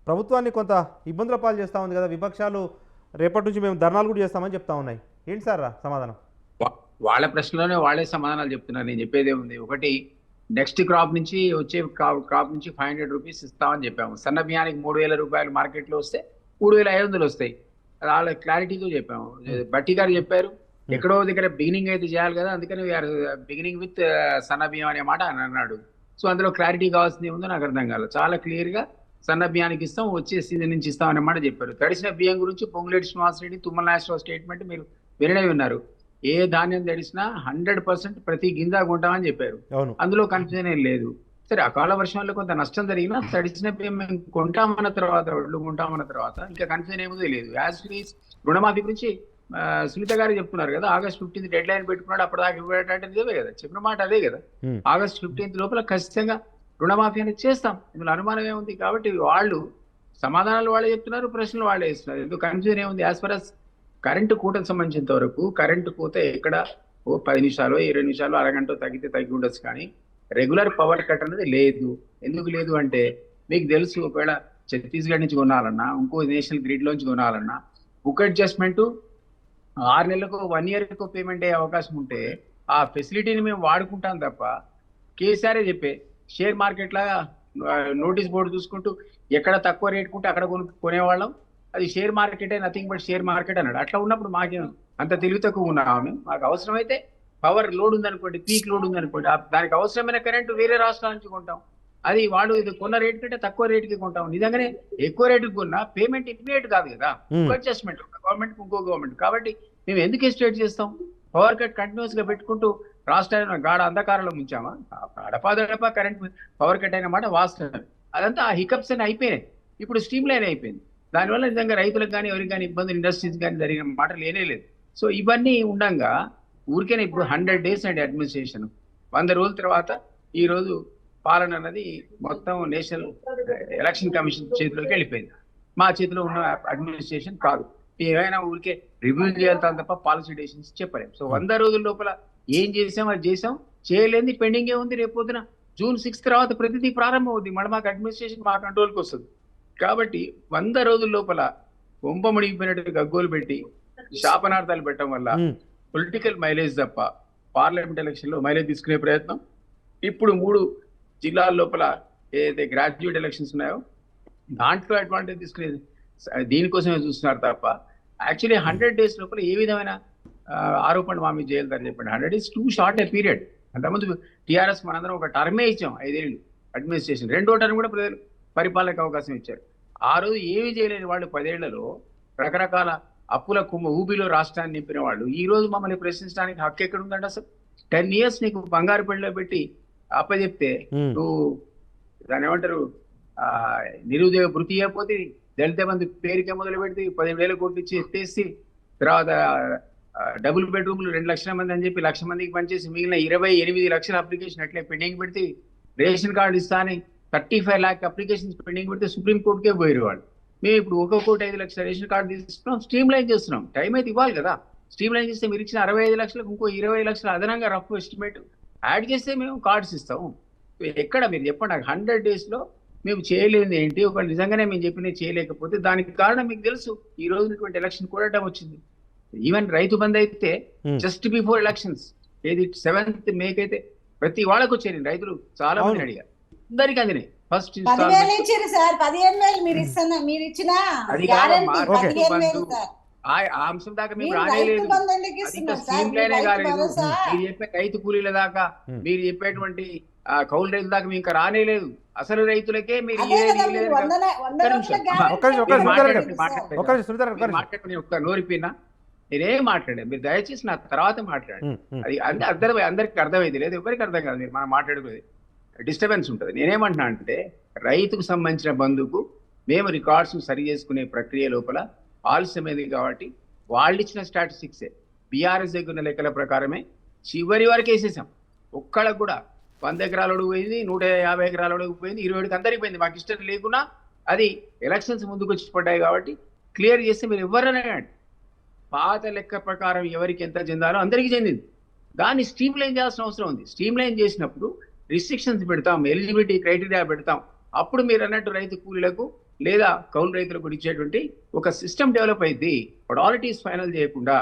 ప్రభుత్వాన్ని కొంత ఇబ్బందుల పాలు చేస్తూ ఉంది కదా. విపక్షాలు రేపటి నుంచి మేము ధర్నాలు కూడా చేస్తామని చెప్తా ఉన్నాయి. ఏంటి సార్ సమాధానం? వాళ్ళ ప్రశ్నలోనే వాళ్ళే సమాధానాలు చెప్తున్నారు. నేను చెప్పేదే ఉంది. ఒకటి, నెక్స్ట్ క్రాప్ నుంచి వచ్చే క్రాప్ నుంచి 500 రూపీస్ ఇస్తామని చెప్పాము. సన్న బియ్యానికి 3,000 రూపాయలు మార్కెట్లో వస్తే 3,500 వస్తాయి. వాళ్ళ క్లారిటీతో చెప్పాము. బట్టి గారు చెప్పారు ఎక్కడో దగ్గర బిగినింగ్ అయితే చేయాలి కదా, అందుకని వీఆర్ బిగినింగ్ విత్ సన్న బియ్యం అనే మాట అని అన్నాడు. సో అందులో క్లారిటీ కావాల్సింది ఏముందో నాకు అర్థం కాలేదు. చాలా క్లియర్గా సన్న బియ్యానికి ఇస్తాం, వచ్చే సీజన్ నుంచి ఇస్తాం అనే మాట చెప్పారు. తడిసిన బియ్యం గురించి పొంగులేటి శ్రీనివాసరెడ్డి, తుమ్మల నాగేశ్వరరావు స్టేట్మెంట్ మీరు వినడే ఉన్నారు. ఏ ధాన్యం తడిసినా 100% ప్రతి గింజ కొంటామని చెప్పారు. అందులో కన్ఫ్యూజన్ ఏం లేదు. సరే, అకాల వర్షంలో కొంత నష్టం జరిగినా తడిసిన బియ్యం మేము కొంటామన్న తర్వాత, ఒళ్ళు కొంటామన్న తర్వాత ఇంకా కన్ఫ్యూజన్ ఏముందో లేదు. యాజ్ ఫీస్ రుణమాఫీ గురించి సునీత గారు చెప్తున్నారు కదా, ఆగస్ట్ 15 డెడ్ లైన్ పెట్టుకున్నాడు, అప్పటిదాకా ఇవ్వడంటే నిజమే కదా, చెప్పిన మాట అదే కదా. ఆగస్ట్ 15 లోపల ఖచ్చితంగా రుణమాఫీ అనేది చేస్తాం, ఇందులో అనుమానం ఏముంది? కాబట్టి వాళ్ళు సమాధానాలు వాళ్ళే చెప్తున్నారు, ప్రశ్నలు వాళ్ళే ఇస్తున్నారు. ఎందుకు కన్ఫ్యూజన్ ఏముంది? యాజ్ ఫర్ అస్ కరెంటు కోతకు సంబంధించినంత వరకు కరెంటు కోత ఎక్కడ 10 నిమిషాలు 20 నిమిషాలు అరగంట తగ్గితే తగ్గి ఉండొచ్చు, కానీ రెగ్యులర్ పవర్ కట్ అనేది లేదు. ఎందుకు లేదు అంటే మీకు తెలుసు, ఒకవేళ ఛత్తీస్గఢ్ నుంచి కొనాలన్నా, ఇంకో నేషనల్ గ్రిడ్ లోంచి కొనాలన్నా బుక్ అడ్జస్ట్మెంట్ 6 నెలలకు 1 ఇయర్కు పేమెంట్ అయ్యే అవకాశం ఉంటే ఆ ఫెసిలిటీని మేము వాడుకుంటాం తప్ప, కేసీఆరే చెప్పే షేర్ మార్కెట్ లాగా నోటీస్ బోర్డు చూసుకుంటూ ఎక్కడ తక్కువ రేట్ కుంటే అక్కడ కొనేవాళ్ళం. అది షేర్ మార్కెటే, నథింగ్ బట్ షేర్ మార్కెట్ అన్నాడు. అట్లా ఉన్నప్పుడు మాకేం అంత తెలివి తక్కువ ఉన్నాము. మాకు అవసరమైతే పవర్ లోడ్ ఉందనుకోండి, పీక్ లోడ్ ఉందనుకోండి, దానికి అవసరమైన కరెంటు వేరే రాష్ట్రాల నుంచి కొంటాం. అది వాడు ఇది కొన్న రేట్ కంటే తక్కువ రేటుకి కొంటాం. నిజంగానే ఎక్కువ రేటుకి కొన్నా పేమెంట్ ఇమ్మీడియట్ కాదు కదా, అడ్జస్ట్మెంట్ గవర్నమెంట్ ఇంకో గవర్నమెంట్. కాబట్టి మేము ఎందుకు ఎస్టేట్ చేస్తాం? పవర్ కట్ కంటిన్యూస్ గా పెట్టుకుంటూ రాష్ట్రాన్ని గాఢ అంధకారంలో ముంచామా? అడపా కరెంట్ పవర్ కట్ అయిన మాట వాస్తవం. అదంతా ఆ హికప్స్ అని అయిపోయినాయి. ఇప్పుడు స్ట్రీమ్ లైన్ అయిపోయింది. దానివల్ల నిజంగా రైతులకు కానీ ఎవరికి కానీ ఇబ్బందులు, ఇండస్ట్రీస్ కానీ జరిగిన మాట లేనే లేదు. సో ఇవన్నీ ఉండగా ఊరికేనే ఇప్పుడు 100 days అండి అడ్మినిస్ట్రేషన్. 100 రోజుల తర్వాత ఈ రోజు పాలన అన్నది మొత్తం నేషనల్ ఎలక్షన్ కమిషన్ చేతిలోకి వెళ్ళిపోయింది. మా చేతిలో ఉన్న అడ్మినిస్ట్రేషన్ కాదు. ఏమైనా ఊరికే రివ్యూ చేయాలి తప్ప పాలసీ డెసిషన్స్ చెప్పలేము. సో 100 రోజుల లోపల ఏం చేసాం అది చేసాం, చేయలేని పెండింగ్ ఏముంది? రేపు పొద్దున June 6 తర్వాత ప్రతిదీ ప్రారంభం అవుతుంది. మళ్ళీ మాకు అడ్మినిస్ట్రేషన్ మా కంట్రోల్కి వస్తుంది. కాబట్టి 100 రోజుల లోపల వంప ముడిగిపోయినట్టు గగ్గోలు పెట్టి శాపనార్థాలు పెట్టడం వల్ల పొలిటికల్ మైలేజ్ తప్ప పార్లమెంట్ ఎలక్షన్ లో మైలేజ్ తీసుకునే ప్రయత్నం ఇప్పుడు 3 జిల్లాల లోపల ఏదైతే గ్రాడ్యుయేట్ ఎలక్షన్స్ ఉన్నాయో దాంట్లో అడ్వాంటేజ్ తీసుకునేది దీనికోసమే చూస్తున్నారు తప్ప యాక్చువల్లీ 100 days లోపల ఏ విధమైన ఆరోపణలు మా మీద చేయలేదని చెప్పండి. 100 days two short a period. అంతకుముందు టీఆర్ఎస్ మనందరం ఒక టర్మే ఇచ్చాం, 5 ఏళ్ళు అడ్మినిస్ట్రేషన్, 2వ టర్మ్ కూడా ప్రజలు పరిపాలనకు అవకాశం ఇచ్చారు. ఆ రోజు ఏమీ చేయలేని వాళ్ళు 10 ఏళ్లలో రకరకాల అప్పుల ఊబిలో రాష్ట్రాన్ని నింపిన వాళ్ళు ఈ రోజు మమ్మల్ని ప్రశ్నించడానికి హక్కు ఎక్కడ ఉందండి? అసలు 10 years నీకు బంగారు పెళ్లిలో పెట్టి అప్పచెప్తే నువ్వు దాని ఏమంటారు నిరుద్యోగ వృత్తి ఇవ్వకపోతే దళిత బంధు పేరుకే మొదలు పెడితే 10,000 కోట్లు ఇచ్చి ఎత్తేసి, తర్వాత డబుల్ బెడ్రూమ్లు 2 లక్షల మంది అని చెప్పి 1,00,000 మందికి పనిచేసి మిగిలిన 28 లక్షల అప్లికేషన్ అట్లే పెండింగ్ పెడితే, రేషన్ కార్డు ఇస్తా అని 35 లాక్ అప్లికేషన్స్ పెండింగ్ పెడితే సుప్రీం కోర్టుకే పోయారు వాళ్ళు. మేము ఇప్పుడు 1,05,00,000 రేషన్ కార్డు తీసుకున్నాం, స్ట్రీమ్ లైన్ చేస్తున్నాం. టైం అయితే ఇవ్వాలి కదా. స్ట్రీమ్ లైన్ చేస్తే మీరు ఇచ్చిన 65 లక్షలకు ఇంకో 20 లక్షలు అదనంగా రఫ్ ఎస్టిమేట్ యాడ్ చేస్తే మేము కార్డ్స్ ఇస్తాము. ఎక్కడ మీరు చెప్పండి నాకు 100 days లో మేము చేయలేనిది ఏంటి? ఒక నిజంగానే మేము చెప్పినవి చేయలేకపోతే దానికి కారణం మీకు తెలుసు. ఈ రోజు ఎలక్షన్ కూడా టైం వచ్చింది. ఈవెన్ రైతు బంద్ అయితే జస్ట్ బిఫోర్ ఎలక్షన్స్, ఏది 7th May అయితే ప్రతి వాళ్ళకు వచ్చాయి. రైతులు చాలా మంది అడిగారు, అందరికి అందినాయి. ఫస్ట్ 10,000 ఇచ్చారు సార్, 15,000 మీరు ఇస్తున్నా, మీరు ఇచ్చిన ఆ అంశం దాకా మేము రానేలేదు. స్కీమ్ లైనే కాలేదు. మీరు చెప్పే రైతు కూలీల దాకా, మీరు చెప్పేటువంటి కౌలు రైతుల దాకా మేము ఇంకా రానేలేదు. అసలు రైతులకే మీరు నోరిపోయినా నేనేం మాట్లాడాను, మీరు దయచేసి నా తర్వాత మాట్లాడండి. అది అందరికి అర్థమైంది లేదు, ఎవరికి అర్థం కాదు. మీరు మనం మాట్లాడుకునేది డిస్టర్బెన్స్ ఉంటుంది. నేనేమంటున్నా అంటే రైతుకు సంబంధించిన బంధుకు మేము రికార్డ్స్ సరి చేసుకునే ప్రక్రియ లోపల ఆలస్యమైంది కాబట్టి వాళ్ళు ఇచ్చిన స్టాటిస్టిక్సే బీఆర్ఎస్ దగ్గర ఉన్న లెక్కల ప్రకారమే చివరి వరకు వేసేసాం. ఒక్కళ్ళకు కూడా 100 ఎకరాల అడుగు పోయింది, 150 ఎకరాల అడుగు పోయింది, 20 అందరికి పోయింది. మాకు ఇష్టం లేకున్నా అది ఎలక్షన్స్ ముందుకు వచ్చి పడ్డాయి కాబట్టి క్లియర్ చేస్తే మీరు ఎవరైనా పాత లెక్క ప్రకారం ఎవరికి ఎంత చెందాలో అందరికీ చెందింది. దాన్ని స్ట్రీమ్ లైన్ చేయాల్సిన అవసరం ఉంది. స్ట్రీమ్ లైన్ చేసినప్పుడు రిస్ట్రిక్షన్స్ పెడతాం, ఎలిజిబిలిటీ క్రైటీరియా పెడతాం. అప్పుడు మీరు అన్నట్టు రైతు కూలీలకు లేదా కౌలు రైతులకు ఇచ్చేటువంటి ఒక సిస్టమ్ డెవలప్ అయింది. ప్రాడక్టీస్ ఫైనల్ చేయకుండా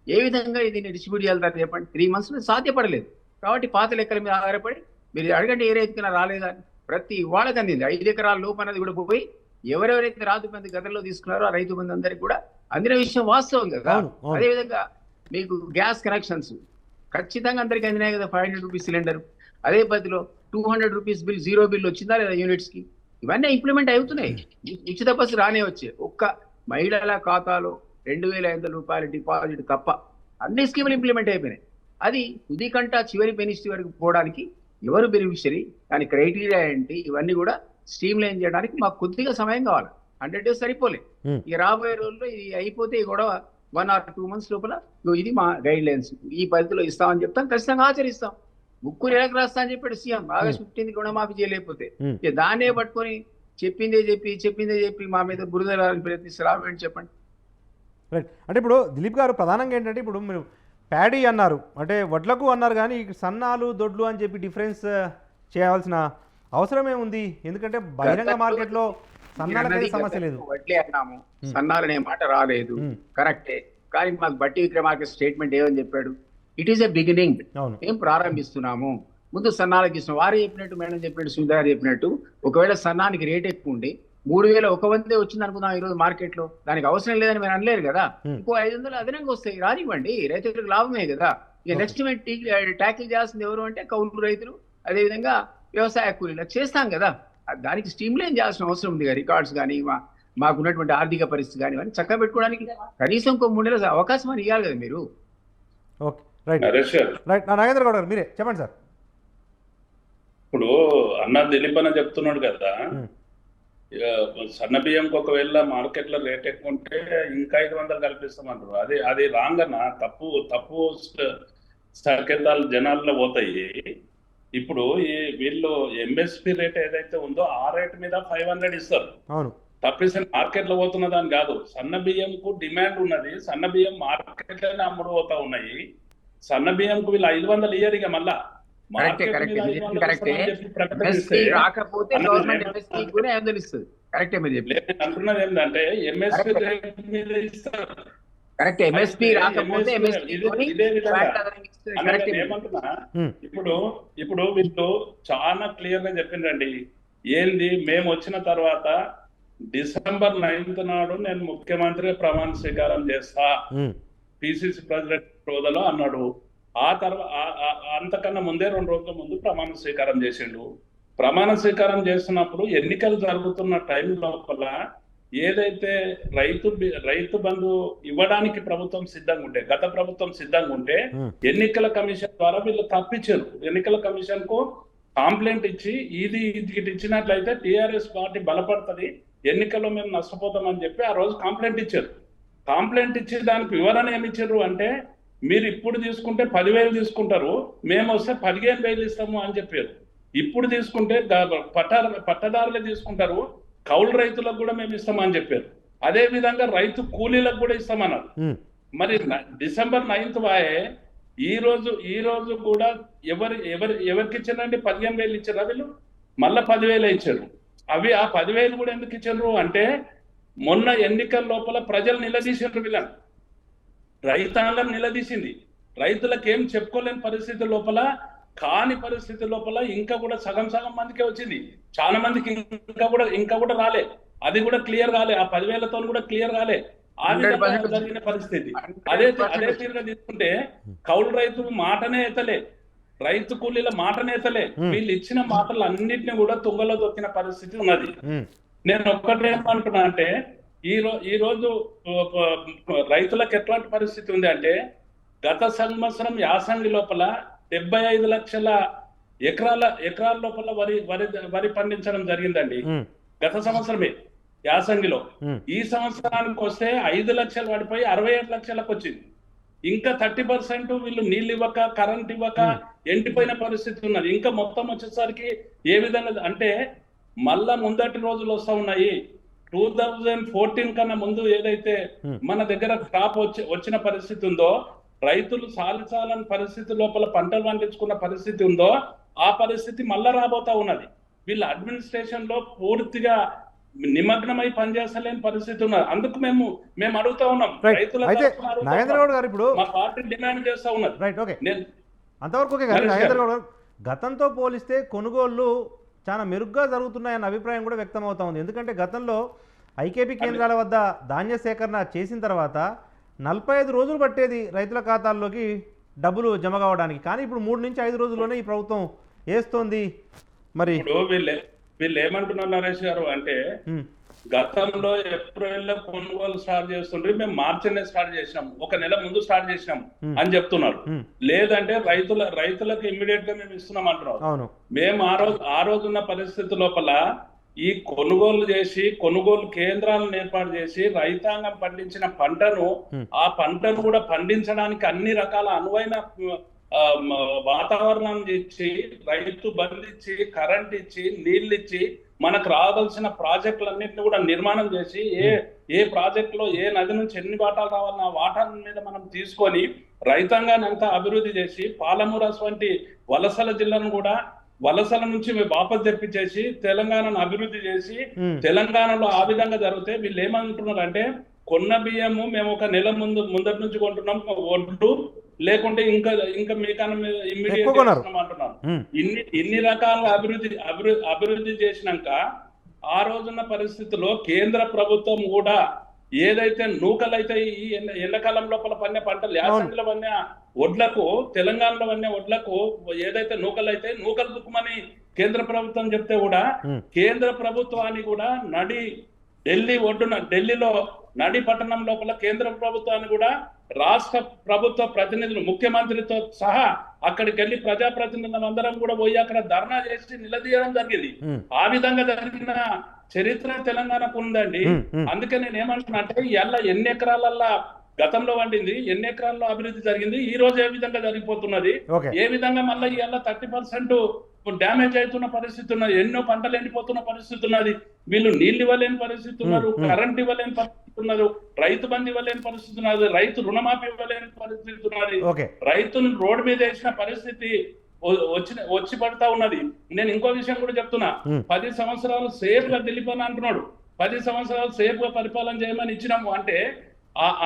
ఏ విధంగా దీన్ని డిస్ట్రిబ్యూట్ చేయాలి చెప్పండి. 3 months సాధ్యపడలేదు. కాబట్టి పాత లెక్కల మీద ఆధారపడి మీరు అడగండి ఏ రైతుకైనా రాలేదా, ప్రతి వాళ్ళకి అందింది. 5 ఎకరాల లోపు అనేది కూడా పోయి ఎవరెవరైతే రాజు బంధు గతంలో తీసుకున్నారో ఆ రైతు బంధు అందరికి కూడా అందిన విషయం వాస్తవం కదా. అదేవిధంగా మీకు గ్యాస్ కనెక్షన్స్ ఖచ్చితంగా అందరికి అందినాయి కదా. 500 రూపీస్ సిలిండర్, అదే పద్ధతిలో 200 రూపీస్ బిల్, 0 బిల్ వచ్చిందా లేదా యూనిట్స్ కి, ఇవన్నీ ఇంప్లిమెంట్ అవుతున్నాయి. ఉచిత బస్సు రానే వచ్చే ఒక్క మహిళల ఖాతాలో 2,500 రూపాయల డిపాజిట్ తప్ప అన్ని స్కీములు ఇంప్లిమెంట్ అయిపోయినాయి. అది తుది కంట చివరి బెనిఫిట్ వరకు పోవడానికి ఎవరు బెనిఫిషరీ, దాని క్రైటీరియా ఏంటి, ఇవన్నీ కూడా స్ట్రీమ్ లైన్ చేయడానికి మాకు కొద్దిగా సమయం కావాలి. 100 days సరిపోలే. ఇక రాబోయే రోజుల్లో ఇది అయిపోతే ఈ గొడవ 1 or 2 months లోపల ఇది మా గైడ్ లైన్స్, ఈ పద్ధతిలో ఇస్తామని చెప్తాం, ఖచ్చితంగా ఆచరిస్తాం. ముక్కు నెలకు రాస్తా అని చెప్పాడు సీఎం. August 15th రుణమాఫీ చేయలేకపోతే దాన్నే పట్టుకొని చెప్పిందే చెప్పి మా మీద బురద ప్రయత్నిస్తారు. చెప్పండి. రైట్. అంటే ఇప్పుడు దిలీప్ గారు ప్రధానంగా ఏంటంటే ఇప్పుడు మీరు ప్యాడీ అన్నారు, అంటే వడ్లకు అన్నారు, కానీ సన్నాలు దొడ్లు అని చెప్పి డిఫరెన్స్ చేయాల్సిన అవసరం ఏముంది? ఎందుకంటే బహిరంగ మార్కెట్లో సన్నాలకి సమస్య లేదు. వడ్లే అన్నాము, సన్నాలనే మాట రాలేదు, కరెక్టే. కానీ మాకు బట్టి విక్రమార్క స్టేట్మెంట్ ఏమని చెప్పాడు? ఇట్ ఈస్ ఎ బిగినింగ్, మేము ప్రారంభిస్తున్నాము. ముందు సన్నాలకి ఇస్తున్నాం. వారే చెప్పినట్టు, మేడం చెప్పినట్టు, సునీత గారు చెప్పినట్టు, ఒకవేళ సన్నానికి రేట్ ఎక్కువ ఉండి 3,100 వచ్చింది అనుకుందాం ఈ రోజు మార్కెట్ లో, దానికి అవసరం లేదని మీరు అనలేరు కదా. ఇంకో 500 అదనంగా వస్తాయి, రానివ్వండి, రైతులకు లాభమే కదా. ఇక నెక్స్ట్ మేము ట్యాకిల్ చేయాల్సింది ఎవరు అంటే కౌలు రైతులు, అదేవిధంగా వ్యవసాయ కూలీలకు చేస్తాం కదా. దానికి స్ట్రీమ్ లైన్ చేయాల్సిన అవసరం ఉంది. రికార్డ్స్ కానీ మాకున్నటువంటి ఆర్థిక పరిస్థితి కానీ ఇవన్నీ చక్కగా పెట్టుకోవడానికి కనీసం ఇంకో 3 నెలలు అవకాశం అని ఇవ్వాలి కదా మీరు. Okay, right right. Nagendra Goud గారు మీరే చెప్పండి సార్. ఇప్పుడు అన్న దిలీప్ అన్న చెప్తున్నాడు కదా, సన్న బియ్యంకి ఒకవేళ మార్కెట్లో రేట్ ఎక్కువ ఉంటే ఇంకా 500 కల్పిస్తామంటారు. అది రాంగ్ అన్న, తప్పు సంకేతాలు జనాల్లో పోతాయి. ఇప్పుడు వీళ్ళు ఎంఎస్పి రేట్ ఏదైతే ఉందో ఆ రేట్ మీద 500 ఇస్తారు. అవును, తప్పేసి మార్కెట్ లో పోతున్న దాని కాదు. సన్న బియ్యంకు డిమాండ్ ఉన్నది, సన్న బియ్యం మార్కెట్ లోనే అమ్ముడు పోతా ఉన్నాయి. సన్న బియ్యంకు వీళ్ళు 500 ఇయ్యరు. ఇక మళ్ళా అంటున్నది ఏంటంటే ఎంఎస్పీ రేట్ మీద ఇస్తారు. ఏమంటున్నా, ఇప్పుడు వీళ్ళు చాలా క్లియర్ గా చెప్పిండ్రండి. ఏంది, మేము వచ్చిన తర్వాత December 9th నాడు నేను ముఖ్యమంత్రి ప్రమాణ స్వీకారం చేస్తా, పిసిసి ప్రెసిడెంట్ హోదాలో అన్నాడు. ఆ తర్వాత అంతకన్నా ముందే 2 రోజుల ముందు ప్రమాణ స్వీకారం చేసిండు. ప్రమాణ స్వీకారం చేస్తున్నప్పుడు ఎన్నికలు జరుగుతున్న టైం లోపల ఏదైతే రైతు బంధు ఇవ్వడానికి ప్రభుత్వం సిద్ధంగా ఉంటే, గత ప్రభుత్వం సిద్ధంగా ఉంటే ఎన్నికల కమిషన్ ద్వారా వీళ్ళు తప్పించారు. ఎన్నికల కమిషన్ కు కాంప్లైంట్ ఇచ్చి ఇది ఇచ్చినట్లయితే టిఆర్ఎస్ పార్టీ బలపడుతుంది, ఎన్నికల్లో మేము నష్టపోతామని చెప్పి ఆ రోజు కంప్లైంట్ ఇచ్చారు. కంప్లైంట్ ఇచ్చి దానికి వివరణ ఏమి ఇచ్చారు అంటే, మీరు ఇప్పుడు తీసుకుంటే 10,000 తీసుకుంటారు, మేము వస్తే 15,000 ఇస్తాము అని చెప్పారు. ఇప్పుడు తీసుకుంటే పట్టదారులే తీసుకుంటారు, కౌలు రైతులకు కూడా మేము ఇస్తామని చెప్పారు. అదే విధంగా రైతు కూలీలకు కూడా ఇస్తామన్నారు. మరి డిసెంబర్ 9th వాయే ఈ రోజు కూడా ఎవరికి ఇచ్చారండి? 15,000 ఇచ్చారు. వీళ్ళు మళ్ళా 10,000 ఇచ్చారు. అవి ఆ 10,000 కూడా ఎందుకు ఇచ్చారు అంటే, మొన్న ఎన్నికల లోపల ప్రజలు నిలదీసారు, వీళ్ళని రైతాంగం నిలదీసింది. రైతులకు ఏం చెప్పుకోలేని పరిస్థితి లోపల, కాని పరిస్థితి లోపల ఇంకా కూడా సగం మందికే వచ్చింది. చాలా మందికి ఇంకా కూడా రాలే, అది కూడా క్లియర్ కాలే, ఆ 10,000తో కూడా క్లియర్ కాలే. ఆ విధంగా జరిగిన పరిస్థితి. అదే తీరుగా తీసుకుంటే కౌలు రైతు మాటనే ఎత్తలే, రైతు కూలీల మాటనే ఎత్తలే. వీళ్ళు ఇచ్చిన మాటలు అన్నింటినీ కూడా తుంగలో దొక్కిన పరిస్థితి ఉన్నది. నేను ఒక్కటే ఏమంటున్నా అంటే, ఈ రోజు రైతులకు ఎట్లాంటి పరిస్థితి ఉంది అంటే, గత సంవత్సరం యాసంగి లోపల 75 లక్షల ఎకరాల లోపల వరి పండించడం జరిగిందండి. గత సంవత్సరమే యాసంగిలో. ఈ సంవత్సరానికి వస్తే 5 లక్షలు పడిపోయి 67 లక్షలకు వచ్చింది. ఇంకా 30% వీళ్ళు నీళ్ళు ఇవ్వక, కరెంట్ ఇవ్వక ఎండిపోయిన పరిస్థితి ఉన్నది. ఇంకా మొత్తం వచ్చేసరికి ఏ విధంగా అంటే, మళ్ళా ముందటి రోజులు వస్తా ఉన్నాయి. 2014 కన్నా ముందు ఏదైతే మన దగ్గర క్రాప్ వచ్చిన పరిస్థితి ఉందో, రైతులు సాలని పరిస్థితి లోపల పంటలు పండించుకున్న పరిస్థితి ఉందో, ఆ పరిస్థితి మళ్ళా రాబోతా ఉన్నది. వీళ్ళ అడ్మినిస్ట్రేషన్ లో పూర్తిగా నిమగ్నమై పనిచేస్తలేని పరిస్థితి ఉన్నది. అందుకు మేము అడుగుతా ఉన్నాం, నాగేంద్ర గౌడ్ గారు ఇప్పుడు మా పార్టీ డిమాండ్ చేస్తా ఉన్నది. రైట్, ఓకే, అంతవరకు ఓకే. కానీ నాగేంద్ర గౌడ్ గారు, గతంతో పోలిస్తే కొనుగోళ్లు చాలా మెరుగ్గా జరుగుతున్నాయన్న అభిప్రాయం కూడా వ్యక్తం అవుతా ఉంది. ఎందుకంటే గతంలో ఐకేపీ కేంద్రాల వద్ద ధాన్య సేకరణ చేసిన తర్వాత 45 రోజులు పట్టేది రైతుల ఖాతాల్లోకి డబ్బులు జమ కావడానికి. కానీ ఇప్పుడు 3 నుంచి 5 రోజుల్లోనే ఈ ప్రభుత్వం వేస్తోంది. మరి వీళ్ళు ఏమంటున్నారు నరేష్ గారు అంటే, గతంలో ఏప్రిల్లో కొనుగోలు స్టార్ట్ చేస్తుండ్రి, మేము మార్చినే స్టార్ట్ చేసినాం, 1 నెల ముందు స్టార్ట్ చేసినాం అని చెప్తున్నారు. లేదంటే రైతులకు ఇమ్మీడియట్ గా మేము ఇస్తున్నాం అంటున్నారు. మేము ఆ రోజున్న పరిస్థితి లోపల ఈ కొనుగోలు కేంద్రాలను ఏర్పాటు చేసి రైతాంగం పండించిన పంటను, ఆ పంటను కూడా పండించడానికి అన్ని రకాల అనువైన వాతావరణాన్ని ఇచ్చి, రైతు బంధు ఇచ్చి, కరెంట్ ఇచ్చి, నీళ్ళు ఇచ్చి, మనకు రావాల్సిన ప్రాజెక్టులన్నింటినీ కూడా నిర్మాణం చేసి, ఏ ప్రాజెక్టులో ఏ నది నుంచి ఎన్ని వాటాలు రావాలన్న ఆ వాటాల మీద మనం తీసుకొని రైతాంగాన్ని అంతా అభివృద్ధి చేసి, పాలమూరాస్ వంటి వలసల జిల్లాను కూడా వలసల నుంచి వాపసు తెప్పించేసి తెలంగాణను అభివృద్ధి చేసి, తెలంగాణలో ఆ విధంగా జరిగితే వీళ్ళు ఏమంటున్నారు అంటే, కొన్న బియ్యము మేము 1 నెల ముందటి నుంచి కొంటున్నాం ఒడ్లు, లేకుంటే ఇంకా మీకన్నా ఇమ్మీడియట్ అంటున్నారు. ఇన్ని రకాల అభివృద్ధి చేసినాక ఆ రోజున్న పరిస్థితిలో కేంద్ర ప్రభుత్వం కూడా ఏదైతే నూకలైతే ఈ ఎండాకాలం లోపల పన్నే పంటలు, యాసంగిలో పన్నే వడ్లకు, తెలంగాణలో పన్నే వడ్లకు ఏదైతే నూకలైతే నూకలు బుక్కుమని కేంద్ర ప్రభుత్వం చెప్తే కూడా, కేంద్ర ప్రభుత్వాన్ని కూడా ఢిల్లీలో నడి పట్టణం లోపల కేంద్ర ప్రభుత్వాన్ని కూడా రాష్ట్ర ప్రభుత్వ ప్రతినిధులు, ముఖ్యమంత్రితో సహా అక్కడికి వెళ్ళి ప్రజాప్రతినిధులు అందరం కూడా పోయి అక్కడ ధర్నా చేసి నిలదీయడం జరిగింది. ఆ విధంగా జరిగిన చరిత్ర తెలంగాణకు ఉందండి. అందుకే నేను ఏమంటున్నా అంటే, ఇలా ఎన్ని ఎకరాలల్లా గతంలో వండింది, ఎన్ని ఎకరాల్లో అభివృద్ధి జరిగింది, ఈ రోజు ఏ విధంగా జరిగిపోతున్నది, ఏ విధంగా మళ్ళీ ఇలా 30% డ్యామేజ్ అవుతున్న పరిస్థితి ఉన్నది, ఎన్నో పంటలు ఎండిపోతున్న పరిస్థితి ఉన్నది, వీళ్ళు నీళ్ళు ఇవ్వలేని పరిస్థితి ఉన్నారు, కరెంట్ ఇవ్వలేని పరిస్థితి ఉన్నారు, రైతు బంధు ఇవ్వలేని పరిస్థితి ఉన్నది, రైతు రుణమాఫీ ఇవ్వలేని పరిస్థితి ఉన్నది, రైతును రోడ్డు మీద వేసిన పరిస్థితి వచ్చి పడతా ఉన్నది. నేను ఇంకో విషయం కూడా చెప్తున్నా, 10 సంవత్సరాలు సేఫ్ గా తెలిపని అంటున్నాడు. 10 సంవత్సరాలు సేఫ్ గా పరిపాలన చేయమని ఇచ్చినాము అంటే,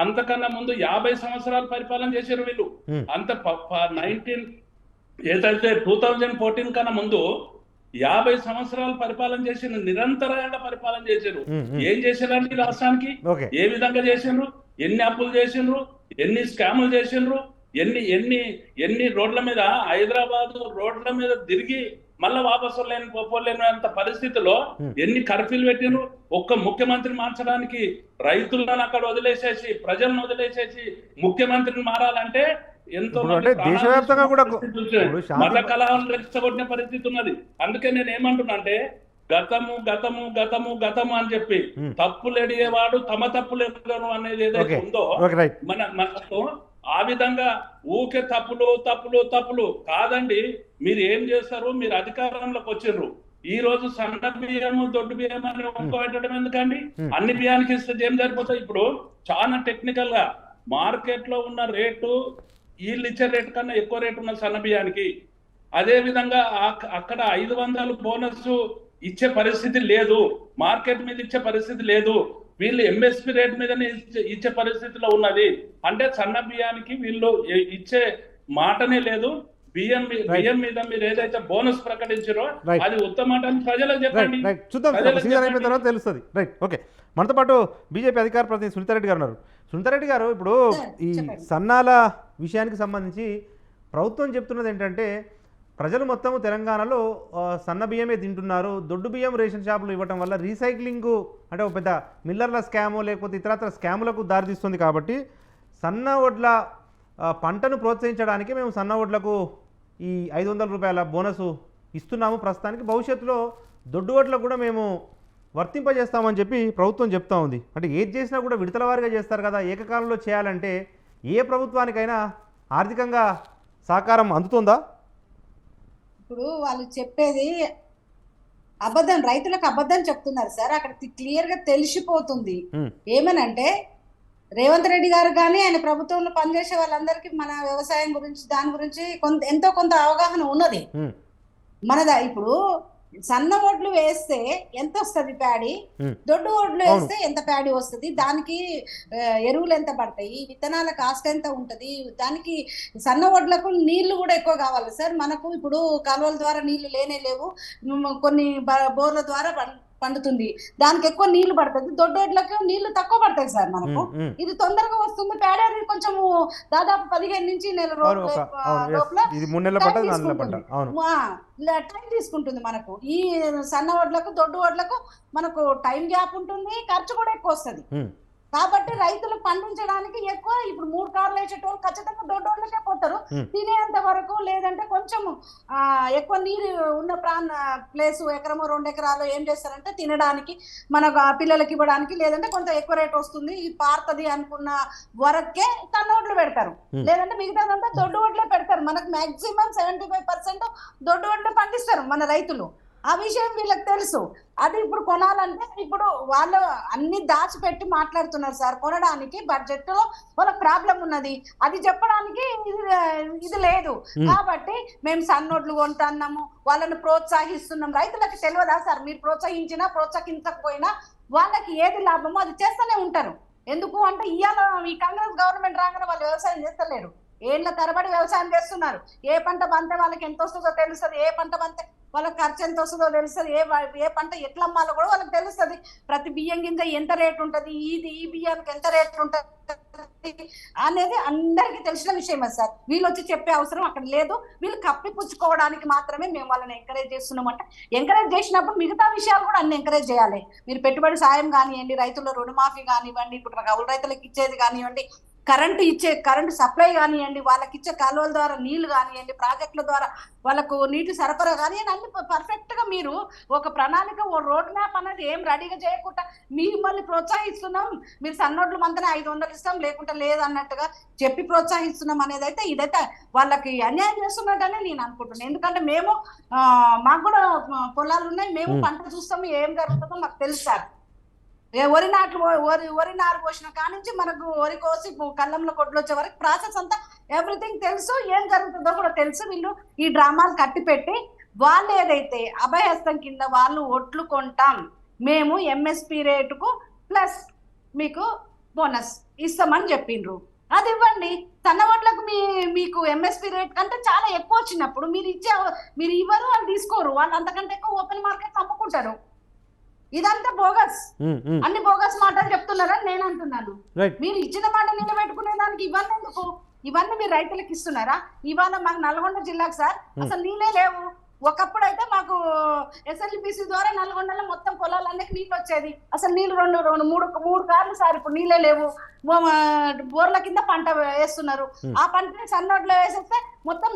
అంతకన్నా ముందు 50 సంవత్సరాలు పరిపాలన చేశారు వీళ్ళు. అంత 2014 కన్నా ముందు 50 సంవత్సరాలు పరిపాలన చేసిన, నిరంతరంగా పరిపాలన చేశారు. ఏం చేశారండి రాష్ట్రానికి, ఏ విధంగా చేసిండ్రు, ఎన్ని అప్పులు చేసిండ్రు, ఎన్ని స్కాములు చేసిండ్రు, ఎన్ని రోడ్ల మీద, హైదరాబాద్ రోడ్ల మీద తిరిగి మళ్ళా వాపసు పోలేనంత పరిస్థితిలో ఎన్ని కర్ఫ్యూలు పెట్టిండ్రు. ఒక్క ముఖ్యమంత్రి మార్చడానికి రైతులను అక్కడ వదిలేసేసి, ప్రజలను వదిలేసేసి ముఖ్యమంత్రిని మారాలంటే ఎంతో దేశవ్యాప్తంగా కూడా మత కళాలను రెచ్చగొట్టిన పరిస్థితి ఉన్నది. అందుకే నేను ఏమంటున్నా అంటే, గతము గతము గతము గతము అని చెప్పి తప్పులు ఎడిగేవాడు తమ తప్పులు ఎడగను అనేది ఏదైతే ఉందో మనకు ఆ విధంగా ఊకే తప్పులు తప్పులు తప్పులు కాదండి. మీరు ఏం చేస్తారు? మీరు అధికారంలోకి వచ్చిర్రు. ఈ రోజు సన్న బియ్యము దొడ్డు బియ్యం అని ఒప్పుకోవటం ఎందుకండి? అన్ని బియ్యానికి ఇస్తే ఏం సరిపోతాయి? ఇప్పుడు చాలా టెక్నికల్ గా మార్కెట్ లో ఉన్న రేటు వీళ్ళు ఇచ్చే రేటు కన్నా ఎక్కువ రేటు ఉన్న సన్న బియ్యానికి, అదే విధంగా అక్కడ 500 బోనస్ ఇచ్చే పరిస్థితి లేదు, మార్కెట్ మీద ఇచ్చే పరిస్థితి లేదు, వీళ్ళు ఎంఎస్పి రేట్ మీదనే ఇచ్చే పరిస్థితిలో ఉన్నది. అంటే సన్న బియ్యానికి వీళ్ళు ఇచ్చే మాటనే లేదు. బియ్యం మీద మీరు ఏదైతే బోనస్ ప్రకటించారో అది ఉత్తమ ప్రజలకు చెప్పండి. చూద్దాం, సీజన్ అయిపోయిన తర్వాత తెలుస్తుంది. Right, okay. మనతో పాటు బీజేపీ అధికార ప్రతినిధి సునీతారెడ్డి గారు ఉన్నారు. సునీతారెడ్డి గారు, ఇప్పుడు ఈ సన్నాల విషయానికి సంబంధించి ప్రభుత్వం చెప్తున్నది ఏంటంటే ప్రజలు మొత్తము తెలంగాణలో సన్న బియ్యమే తింటున్నారు, దొడ్డు బియ్యం రేషన్ షాపులు ఇవ్వటం వల్ల రీసైక్లింగ్ అంటే ఒక పెద్ద మిల్లర్ల స్కాము లేకపోతే ఇతరత్ర స్కాములకు దారితీస్తుంది. కాబట్టి సన్న వడ్ల పంటను ప్రోత్సహించడానికి మేము సన్న వడ్లకు ఈ 500 రూపాయల బోనసు ఇస్తున్నాము ప్రస్తుతానికి, భవిష్యత్తులో దొడ్డు వడ్లకు కూడా మేము వర్తింపజేస్తామని చెప్పి ప్రభుత్వం చెప్తా ఉంది. అంటే ఏది చేసినా కూడా విడతల వారీగా చేస్తారు కదా, ఏకకాలంలో చేయాలంటే ఏ ప్రభుత్వానికైనా ఆర్థికంగా సహకారం అందుతుందా? ఇప్పుడు వాళ్ళు చెప్పేది అబద్ధం, రైతులకు అబద్ధం చెప్తున్నారు సార్. అక్కడ క్లియర్ గా తెలిసిపోతుంది. ఏమనంటే రేవంత్ రెడ్డి గారు కానీ ఆయన ప్రభుత్వంలో పనిచేసే వాళ్ళందరికీ మన వ్యవసాయం గురించి దాని గురించి ఎంతో కొంత అవగాహన ఉన్నది. మనదా ఇప్పుడు సన్న ఓట్లు వేస్తే ఎంత వస్తుంది ప్యాడీ, దొడ్డు ఓట్లు వేస్తే ఎంత ప్యాడీ వస్తుంది, దానికి ఎరువులు ఎంత పడతాయి, విత్తనాల కాస్ట్ ఎంత ఉంటది, దానికి సన్న ఓట్లకు నీళ్లు కూడా ఎక్కువ కావాలి సార్. మనకు ఇప్పుడు కాలువల ద్వారా నీళ్లు లేవు, కొన్ని బోర్ల ద్వారా పండుతుంది, దానికి ఎక్కువ నీళ్లు పడుతుంది. దొడ్డోడ్లకు నీళ్లు తక్కువ పడతాయి సార్. మనకు ఇది తొందరగా వస్తుంది. పేడేది కొంచెం దాదాపు 15 నుంచి నెల రోజుల టైం తీసుకుంటుంది. మనకు ఈ సన్న వడ్లకు దొడ్డు వడ్లకు మనకు టైం గ్యాప్ ఉంటుంది, ఖర్చు కూడా ఎక్కువ వస్తుంది. కాబట్టి రైతులు పండించడానికి ఎక్కువ ఇప్పుడు 3 కార్లు వేసేటోళ్ళు ఖచ్చితంగా దొడ్డోళ్ళకే పోతారు తినేంత వరకు. లేదంటే కొంచెం ఎక్కువ నీరు ఉన్న ప్లేస్ 1 ఎకరమో 2 ఎకరాలు ఏం చేస్తారంటే తినడానికి మనకు పిల్లలకి ఇవ్వడానికి, లేదంటే కొంత ఎక్కువ రేట్ వస్తుంది ఈ పారుతుంది అనుకున్న వరకే సన్నోడ్లు పెడతారు, లేదంటే మిగతాదంతా దొడ్డు వడ్లే పెడతారు. మనకు మాక్సిమం 75% దొడ్డు వడ్లే పండిస్తారు మన రైతులు. ఆ విషయం వీళ్ళకి తెలుసు. అది ఇప్పుడు కొనాలంటే ఇప్పుడు వాళ్ళు అన్ని దాచిపెట్టి మాట్లాడుతున్నారు సార్. కొనడానికి బడ్జెట్ లో వాళ్ళకి ప్రాబ్లం ఉన్నది, అది చెప్పడానికి ఇది లేదు. కాబట్టి మేము సన్నోడ్లు కొంటున్నాము, వాళ్ళని ప్రోత్సహిస్తున్నాం. రైతులకు తెలియదా సార్? మీరు ప్రోత్సహించినా ప్రోత్సహించకపోయినా వాళ్ళకి ఏది లాభమో అది చేస్తూనే ఉంటారు. ఎందుకు అంటే ఇవాళ ఈ కాంగ్రెస్ గవర్నమెంట్ రాగానే వాళ్ళు వ్యవసాయం చేస్తలేరు, ఏళ్ళ తరబడి వ్యవసాయం చేస్తున్నారు. ఏ పంట పంతే వాళ్ళకి ఎంత వస్తుందో తెలుస్తుంది, ఏ పంట పంతే వాళ్ళకి ఖర్చు ఎంత వస్తుందో తెలుస్తుంది, ఏ పంట ఎట్లా అమ్మాలో కూడా వాళ్ళకి తెలుస్తుంది. ప్రతి బియ్యం కింద ఎంత రేటు ఉంటుంది, ఈ బియ్యానికి ఎంత రేటు ఉంటుంది అనేది అందరికీ తెలిసిన విషయమే సార్. వీళ్ళు వచ్చి చెప్పే అవసరం అక్కడ లేదు. వీళ్ళు కప్పిపుచ్చుకోవడానికి మాత్రమే మేము వాళ్ళని ఎంకరేజ్ చేస్తున్నామంట. ఎంకరేజ్ చేసినప్పుడు మిగతా విషయాలు కూడా అన్ని ఎంకరేజ్ చేయాలి. మీరు పెట్టుబడి సాయం కానివ్వండి, రైతుల రుణమాఫీ కానివ్వండి, ఇప్పుడు కౌలు రైతులకు ఇచ్చేది కానివ్వండి, కరెంటు సప్లై కానివ్వండి, వాళ్ళకి ఇచ్చే కాలువల ద్వారా నీళ్లు కానివ్వండి, ప్రాజెక్టుల ద్వారా వాళ్ళకు నీటి సరఫరా కానివ్వండి, అన్ని పర్ఫెక్ట్ గా మీరు ఒక ప్రణాళిక, ఓ రోడ్ మ్యాప్ అనేది ఏం రెడీగా చేయకుండా మిమ్మల్ని ప్రోత్సహిస్తున్నాం, మీరు సన్నోడ్లు మంతనే 500 ఇస్తాం లేకుంటే లేదన్నట్టుగా చెప్పి ప్రోత్సహిస్తున్నాం అనేది అయితే ఇదైతే వాళ్ళకి అన్యాయం చేస్తున్నట్టనే నేను అనుకుంటున్నాను. ఎందుకంటే మేము మాకు కూడా పొలాలు ఉన్నాయి, మేము పంట చూస్తాము, ఏం జరుగుతుందో మాకు తెలుసు సార్. వరి నారు పోసిన కానించి మనకు వరి కోసి కళ్ళంలో కొట్లు వచ్చే వరకు ప్రాసెస్ అంతా ఎవ్రీథింగ్ తెలుసు, ఏం జరుగుతుందో కూడా తెలుసు. వీళ్ళు ఈ డ్రామాలు కట్టి పెట్టి వాళ్ళు ఏదైతే అభయహస్తం కింద వాళ్ళు ఒట్లు కొంటాం, మేము ఎంఎస్పి రేటుకు ప్లస్ మీకు బోనస్ ఇస్తామని చెప్పిండ్రు, అది ఇవ్వండి. సన్న వడ్లకు మీకు ఎంఎస్పి రేట్ కంటే చాలా ఎక్కువ వచ్చినప్పుడు మీరు ఇవ్వరు, వాళ్ళు తీసుకోరు, వాళ్ళు అంతకంటే ఎక్కువ ఓపెన్ మార్కెట్ అమ్ముకుంటారు. ఇదంతా బోగస్, అన్ని బోగస్ మాటలు చెప్తున్నారని నేను అంటున్నాను. మీరు ఇచ్చిన మాట నిలబెట్టుకునే దానికి ఇవన్నీ ఎందుకు? ఇవన్నీ మీరు రైతులకు ఇస్తున్నారా? ఇవాళ మాకు నల్గొండ జిల్లాకు సార్ అసలు నీళ్ళే లేవు. ఒకప్పుడు అయితే మాకు ఎస్ఎల్బిసి ద్వారా నల్గొండలో మొత్తం పొలాలన్నిటికీ నీళ్ళు వచ్చేది. అసలు నీళ్ళు మూడు కార్లు సార్ ఇప్పుడు నీళ్ళే లేవు. బోర్ల కింద పంట వేస్తున్నారు. ఆ పంటని సన్నోడ్లో వేసేస్తే మొత్తం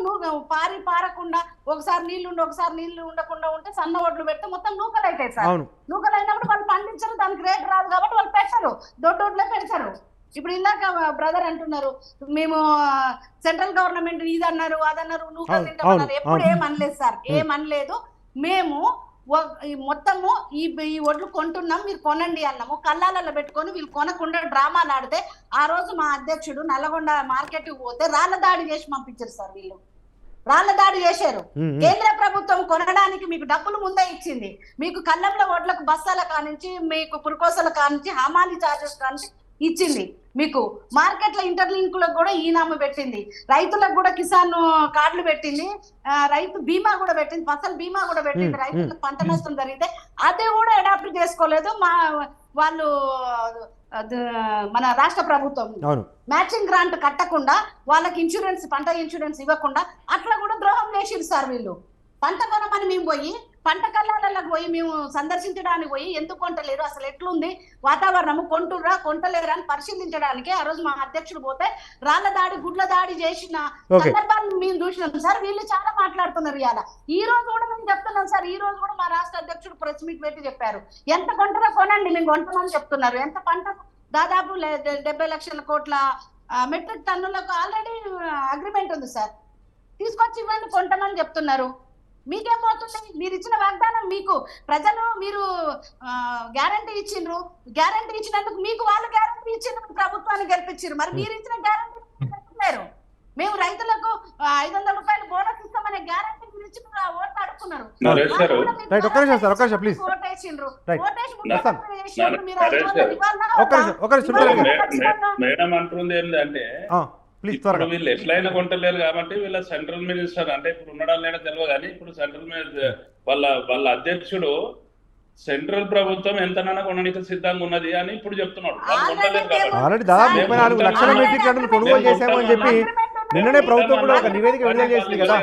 పారకుండా ఒకసారి నీళ్లు ఉండి ఒకసారి నీళ్లు ఉండకుండా ఉంటే సన్న ఒడ్లు పెడితే మొత్తం నూకలు అవుతాయి సార్. నూకలు అయినప్పుడు వాళ్ళు పండించరు, దానికి రేట్ రాదు కాబట్టి వాళ్ళు పెట్టరు, దొడ్డోడ్లే పెడతారు. ఇప్పుడు ఇందాక బ్రదర్ అంటున్నారు మేము సెంట్రల్ గవర్నమెంట్ ఇది అన్నారు అదన్నారు నూకలు తింటామన్నారు. ఎప్పుడు ఏమనలేదు సార్, ఏమనలేదు. మేము మొత్తము ఈ ఒడ్లు కొంటున్నాం, మీరు కొనండి అన్నాము. కళ్ళాలలో పెట్టుకొని వీళ్ళు కొనకుండా డ్రామాలు ఆడితే ఆ రోజు మా అధ్యక్షుడు నల్లగొండ మార్కెట్ కి పోతే రాళ్ల దాడి చేసి పంపించారు సార్. వీళ్ళు రాళ్ల దాడి చేశారు. కేంద్ర ప్రభుత్వం కొనడానికి మీకు డబ్బులు ముందే ఇచ్చింది. మీకు కళ్ళంలో ఒడ్లకు బస్తాల కానించి, మీకు పురుకోసల కానించి, హమాలి చార్జెస్ కానించి ఇచ్చింది. మీకు మార్కెట్ల ఇంటర్లింకులకు కూడా ఈనామా పెట్టింది. రైతులకు కూడా కిసాన్ కార్డులు పెట్టింది, రైతు బీమా కూడా పెట్టింది, ఫసల్ బీమా కూడా పెట్టింది. రైతులకు పంట నష్టం జరిగితే అది కూడా అడాప్ట్ చేసుకోలేదు వాళ్ళు. మన రాష్ట్ర ప్రభుత్వం మ్యాచింగ్ గ్రాంట్ కట్టకుండా వాళ్ళకి ఇన్సూరెన్స్, పంట ఇన్సూరెన్స్ ఇవ్వకుండా అట్లా కూడా ద్రోహం చేసిరు సార్. వీళ్ళు పంట కొనమని మేము పోయి పంట కళ్ళాలకు పోయి మేము సందర్శించడానికి పోయి ఎందుకు కొంటలేరు, అసలు ఎట్లుంది వాతావరణము, కొంటుర్రా కొంటలేరా అని పరిశీలించడానికి ఆ రోజు మా అధ్యక్షుడు పోతే రాళ్ల దాడి, గుడ్ల దాడి చేసిన సందర్భాలను మేము చూసినాం సార్. వీళ్ళు చాలా మాట్లాడుతున్నారు. ఇవాళ ఈ రోజు కూడా మేము చెప్తున్నాం సార్. ఈ రోజు కూడా మా రాష్ట్ర అధ్యక్షుడు ప్రెస్ మీట్ పెట్టి చెప్పారు, ఎంత కొంటారో కొనండి మేము కొంటామని చెప్తున్నారు. ఎంత పంట దాదాపు 70 లక్షల కోట్ల మెట్రిక్ టన్నులకు ఆల్రెడీ అగ్రిమెంట్ ఉంది సార్. తీసుకొచ్చి ఇవ్వండి కొంటామని చెప్తున్నారు. మీకేమవుతుంది? మీరు ఇచ్చిన వాగ్దానం మీకు ప్రజలు మీరు గ్యారంటీ ఇచ్చిండ్రు. గ్యారంటీ ఇచ్చినందుకు మీకు వాళ్ళు గ్యారంటీ ఇచ్చిండ్రు, ప్రభుత్వాన్ని గెలిపించారు. మరి మీరు ఇచ్చిన గ్యారంటీ లేరు. మేము రైతులకు 500 రూపాయలు బోనస్ ఇస్తామనే గ్యారంటీ మీరు ఇచ్చి ఓట్లు అడుగుతున్నారు. మేడం అంటుంది ఏంటంటే ఇప్పుడు వీళ్ళు ఎట్లయినా కొంటలేరు కాబట్టి వీళ్ళ సెంట్రల్ మినిస్టర్ అంటే ఇప్పుడు ఉండడం లేదో తెలియదు కానీ ఇప్పుడు సెంట్రల్ మినిస్టర్ వాళ్ళ అధ్యక్షుడు సెంట్రల్ ప్రభుత్వం ఎంతనైనా కొనడానికి సిద్ధంగా ఉన్నది అని ఇప్పుడు చెప్తున్నాడు. ఆల్రెడీ దాదాపు 34 లక్షల మెట్రిక్ టన్నులు కొనుగోలు చేశామని చెప్పి నిన్ననే ప్రభుత్వం కూడా ఒక నివేదిక విడుదల చేసింది కదా.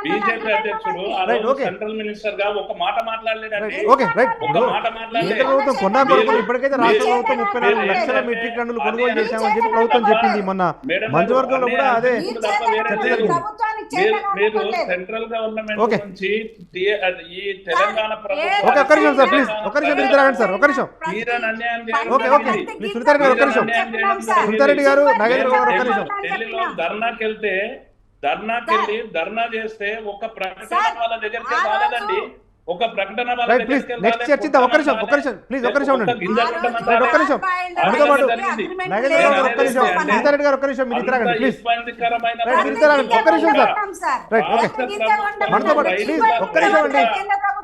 బీజేపీ అధ్యక్షుడు సెంట్రల్ మినిస్టర్ గా ఒక మాట మాట్లాడలేదండి. ప్రభుత్వం కొన్నా కొనుగోలు ఇప్పటికైతే రాష్ట్ర ప్రభుత్వం 34 లక్షల మెట్రిక్ టన్నులు కొనుగోలు చేశామని చెప్పి ప్రభుత్వం చెప్పింది. మొన్న మంత్రివర్గంలో కూడా అదే మీరు సెంట్రల్ గవర్నమెంట్ నుంచి ఈ తెలంగాణ సునీతారెడ్డి గారు, నాగేంద్ర గారు ఢిల్లీలో ధర్నా చేస్తే ఒక ప్రకటన వాళ్ళ దగ్గరికి రాలేదండి. ఒక ప్రకటన నెక్స్ట్ చర్చిద్దాం. ఒక్క నిమిషం ప్లీజ్, ఒక్క నిమిషం ఉండండి. ఒక్క నిమిషం మనతో పాటు నాగేంద్ర గారు, ఒక్క నిమిషం సునీతారెడ్డి గారు, ఒక్క నిమిషం మీరు ఇద్దరండి ప్లీజ్. ఒక్క నిమిషం సార్, రైట్ ఓకే మనతో పాటు ప్లీజ్ ఒక్క నిమిషం అండి.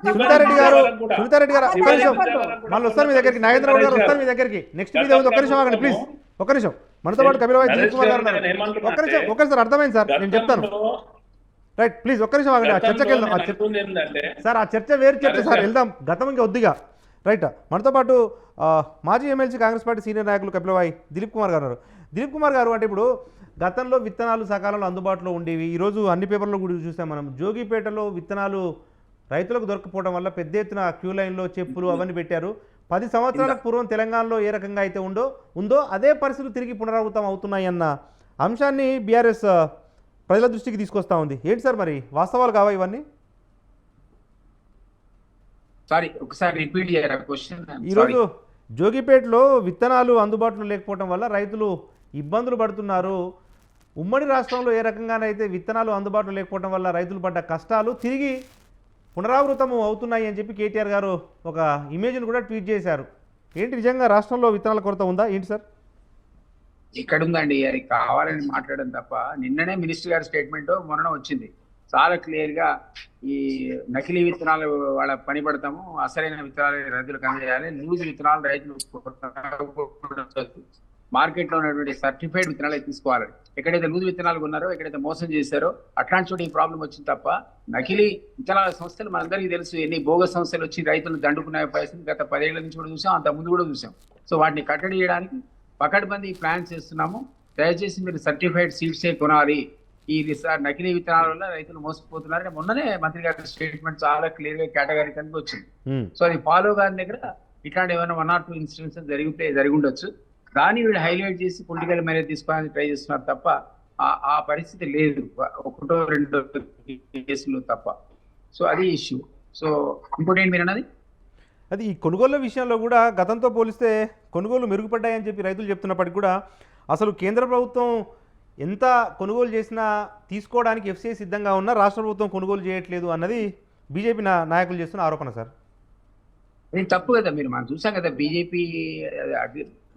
సునీతారెడ్డి గారు ఒక్క నిమిషం మళ్ళీ వస్తారు మీ దగ్గరికి. నాగేంద్ర గారు వస్తారు మీ దగ్గరికి. నెక్స్ట్ మీద ఒక్క నిమిషం ఆగండి ప్లీజ్, ఒక్క నిమిషం. మనతో పాటు కపిలవాయి దిలీప్ కుమార్ గారు ఉన్నారు. ఒక్క నిమిషం, ఒక్కసారి అర్థమైంది సార్, నేను చెప్తాను. రైట్ ప్లీజ్ ఒక్క నిమిషం ఆగండి. ఆ చర్చకి వెళ్దాం సార్. ఆ చర్చ వేరు చర్చ సార్, వెళ్దాం. గతం ఇంకా వద్దిగా. రైట్ మనతో పాటు మాజీ ఎమ్మెల్సీ కాంగ్రెస్ పార్టీ సీనియర్ నాయకులు కపిలవాయి దిలీప్ కుమార్ గారు ఉన్నారు. దిలీప్ కుమార్ గారు, అంటే ఇప్పుడు గతంలో విత్తనాలు సకాలంలో అందుబాటులో ఉండేవి. ఈరోజు అన్ని పేపర్లో కూడా చూసాం మనం. జోగిపేటలో విత్తనాలు రైతులకు దొరకపోవడం వల్ల పెద్ద ఎత్తున క్యూ లైన్లో చెప్పులు అవన్నీ పెట్టారు. 10 సంవత్సరాల పూర్వం తెలంగాణలో ఏ రకంగా అయితే ఉందో అదే పరిస్థితులు తిరిగి పునరావృతం అవుతున్నాయి అన్న అంశాన్ని బీఆర్ఎస్ ప్రజల దృష్టికి తీసుకొస్తా ఉంది. ఏంటి సార్ మరి వాస్తవాలు కావా ఇవన్నీ? ఒకసారి రిపీట్ చేయరా క్వశ్చన్? ఈరోజు జోగిపేటలో విత్తనాలు అందుబాటులో లేకపోవడం వల్ల రైతులు ఇబ్బందులు పడుతున్నారు. ఉమ్మడి రాష్ట్రంలో ఏ రకంగానైతే విత్తనాలు అందుబాటులో లేకపోవడం వల్ల రైతులు పడ్డ కష్టాలు తిరిగి పునరావృతం అవుతున్నాయి అని చెప్పి కేటీఆర్ గారు ఒక ఇమేజ్ను కూడా ట్వీట్ చేశారు. ఏంటి నిజంగా రాష్ట్రంలో విత్తనాల కొరత ఉందా ఏంటి సార్? ఎక్కడుందండి, అది కావాలని మాట్లాడడం తప్ప. నిన్ననే మినిస్టర్ గారి స్టేట్మెంట్ మొన్న వచ్చింది చాలా క్లియర్ గా. ఈ నకిలీ విత్తనాలు వాళ్ళ పని పడతాము, అసలైన విత్తనాలు రైతులకు అందజేయాలి, లూజ్ విత్తనాలు రైతులు మార్కెట్ లో ఉన్నటువంటి సర్టిఫైడ్ విత్తనాలు తీసుకోవాలి. ఎక్కడైతే లూజ్ విత్తనాలు ఉన్నారో, ఎక్కడైతే మోసం చేశారో అట్లాంటి చోట ఈ ప్రాబ్లం వచ్చింది తప్ప నకిలీ విత్తనాల సంస్థలు మనందరికీ తెలుసు. ఎన్ని బోగస్ సంస్థలు వచ్చి రైతులను దండుకునే పరిస్థితి గత 10 ఏళ్ల నుంచి కూడా చూసాం, అంత ముందు కూడా చూసాం. సో వాటిని కట్టడి చేయడానికి పకడ్బందీ ప్లాన్స్ చేస్తున్నాము. దయచేసి మీరు సర్టిఫైడ్ సీడ్సే కొనాలి, ఈ నకిలీ విత్తనాల వల్ల రైతులు మోసపోతున్నారని మొన్ననే మంత్రి గారి స్టేట్మెంట్ చాలా క్లియర్ గా కేటగిరికల్ గా వచ్చింది. సో అది ఫాలో గారి దగ్గర ఇట్లాంటి ఏమైనా 1 or 2 ఇన్సిడెంట్స్ జరిగి ఉండొచ్చు. దాన్ని వీళ్ళు హైలైట్ చేసి పొలిటికల్ మేనేజ్ తీసుకోవాలని ట్రై చేస్తున్నారు తప్ప ఆ పరిస్థితి లేదు, 1 or 2 కేసులు తప్ప. సో అది ఇష్యూ. సో ఇంకోటి ఏంటి మీరు అన్నది, అది ఈ కొనుగోళ్ల విషయంలో కూడా గతంతో పోలిస్తే కొనుగోలు మెరుగుపడ్డాయని చెప్పి రైతులు చెప్తున్నప్పటికీ కూడా అసలు కేంద్ర ప్రభుత్వం ఎంత కొనుగోలు చేసినా తీసుకోవడానికి ఎఫ్సీఐ సిద్ధంగా ఉన్నా రాష్ట్ర ప్రభుత్వం కొనుగోలు చేయట్లేదు అన్నది బీజేపీ నాయకులు చేస్తున్న ఆరోపణ సార్. ఇది తప్పు కదా. మనం చూసాం కదా, బీజేపీ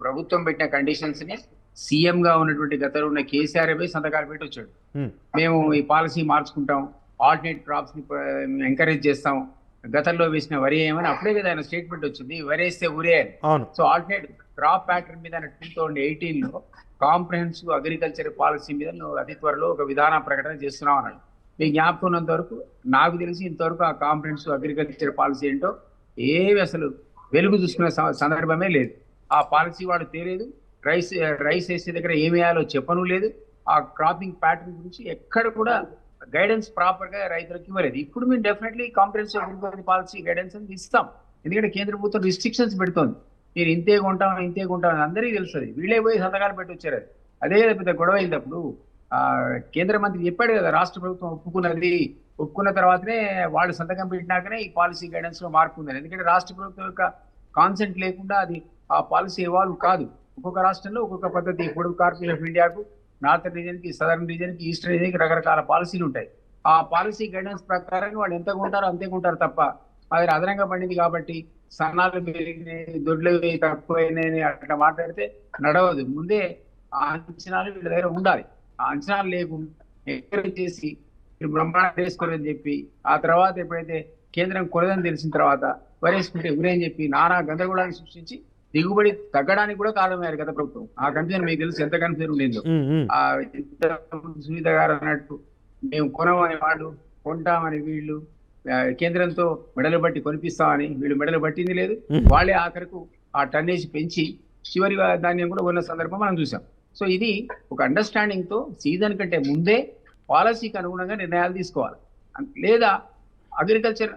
ప్రభుత్వం పెట్టిన కండిషన్స్ ని సీఎం గా ఉన్నటువంటి గతంలో ఉన్న కేసీఆర్ పోయి సంతకాలు పెట్టి వచ్చాడు. మేము ఈ పాలసీ మార్చుకుంటాం, ఆల్టర్నేట్ క్రాప్స్ ని ఎంకరేజ్ చేస్తాం, గతంలో వేసిన వరి ఏమని అప్పుడే కదా ఆయన స్టేట్మెంట్ వచ్చింది, వరి వేస్తే ఊరే అని. సో ఆల్టర్నేట్ క్రాప్ ప్యాటర్న్ మీద 2018లో కాంప్రహెన్సివ్ అగ్రికల్చర్ పాలసీ మీద అతి త్వరలో ఒక విధాన ప్రకటన చేస్తున్నాం అన్నాడు. మీకు జ్ఞాపకం ఉన్నంత వరకు, నాకు తెలిసి ఇంతవరకు ఆ కాంప్రహెన్సివ్ అగ్రికల్చర్ పాలసీ ఏంటో ఏవి అసలు వెలుగు చూసుకునే సందర్భమే లేదు. ఆ పాలసీ వాడు తేలేదు, రైస్ వేసే దగ్గర ఏమి వేయాలో చెప్పను లేదు, ఆ క్రాపింగ్ ప్యాటర్న్ గురించి ఎక్కడ కూడా గైడెన్స్ ప్రాపర్ గా రైతులకు ఇవ్వలేదు. ఇప్పుడు మేము definitely comprehensive agriculture policy guidance అని ఇస్తాం, ఎందుకంటే కేంద్ర ప్రభుత్వం రిస్ట్రిక్షన్స్ పెడుతోంది. మీరు ఇంతే కొంటాం అందరికీ తెలుస్తుంది, వీళ్ళే పోయి సంతకాలు పెట్టి వచ్చారు. అదే పెద్ద గొడవ అయినప్పుడు కేంద్ర మంత్రి చెప్పాడు కదా, రాష్ట్ర ప్రభుత్వం ఒప్పుకున్న తర్వాతనే వాళ్ళు సంతకం పెట్టినాకనే ఈ పాలసీ గైడెన్స్ లో మార్పు ఉందని. ఎందుకంటే రాష్ట్ర ప్రభుత్వం యొక్క కాన్సెంట్ లేకుండా అది ఆ పాలసీ ఇవాల్వ్ కాదు. ఒక్కొక్క రాష్ట్రంలో ఒక్కొక్క పద్ధతి. ఇప్పుడు కార్పొరేషన్ ఆఫ్ ఇండియాకు నార్థన్ రీజన్ కి, సదర్న్ రీజన్ కి, ఈస్టర్న్ రీజన్ కి రకరకాల పాలసీలు ఉంటాయి. ఆ పాలసీ గైడెన్స్ ప్రకారంగా వాళ్ళు ఎంత కొంటారో అంతే కొంటారు తప్ప అది అదనంగా పండింది కాబట్టి సన్నాలు పెరిగినాయి, దొడ్లు తక్కువైనాయి అట్లా మాట్లాడితే నడవదు. ముందే ఆ అంచనాలు వీళ్ళ దగ్గర ఉండాలి. ఆ అంచనాలు లేకుండా ఎంకరేజ్ చేసి మీరు బ్రహ్మాండం వేసుకోరని చెప్పి ఆ తర్వాత ఎప్పుడైతే కేంద్రం కొలదని తెలిసిన తర్వాత వరేసుకుంటే ఎవరేం చెప్పి నానా గందరగోళాన్ని సృష్టించి దిగుబడి తగ్గడానికి కూడా కారణమయ్యారు గత ప్రభుత్వం. ఆ కన్ఫ్యూజన్ మీకు తెలుసు ఎంత కన్ఫ్యూజన్ ఉండేదో. ఆ సునీత గారు అన్నట్టు మేము కొనమని వాళ్ళు, కొంటామని వీళ్ళు, కేంద్రంతో మెడలు బట్టి కొనిపిస్తామని వీళ్ళు మెడలు పట్టింది లేదు. వాళ్ళే ఆఖరకు ఆ టన్నేజ్ పెంచి చివరి ధాన్యం కూడా ఉన్న సందర్భం మనం చూసాం. సో ఇది ఒక అండర్స్టాండింగ్ తో సీజన్ కంటే ముందే పాలసీకి అనుగుణంగా నిర్ణయాలు తీసుకోవాలి. లేదా అగ్రికల్చర్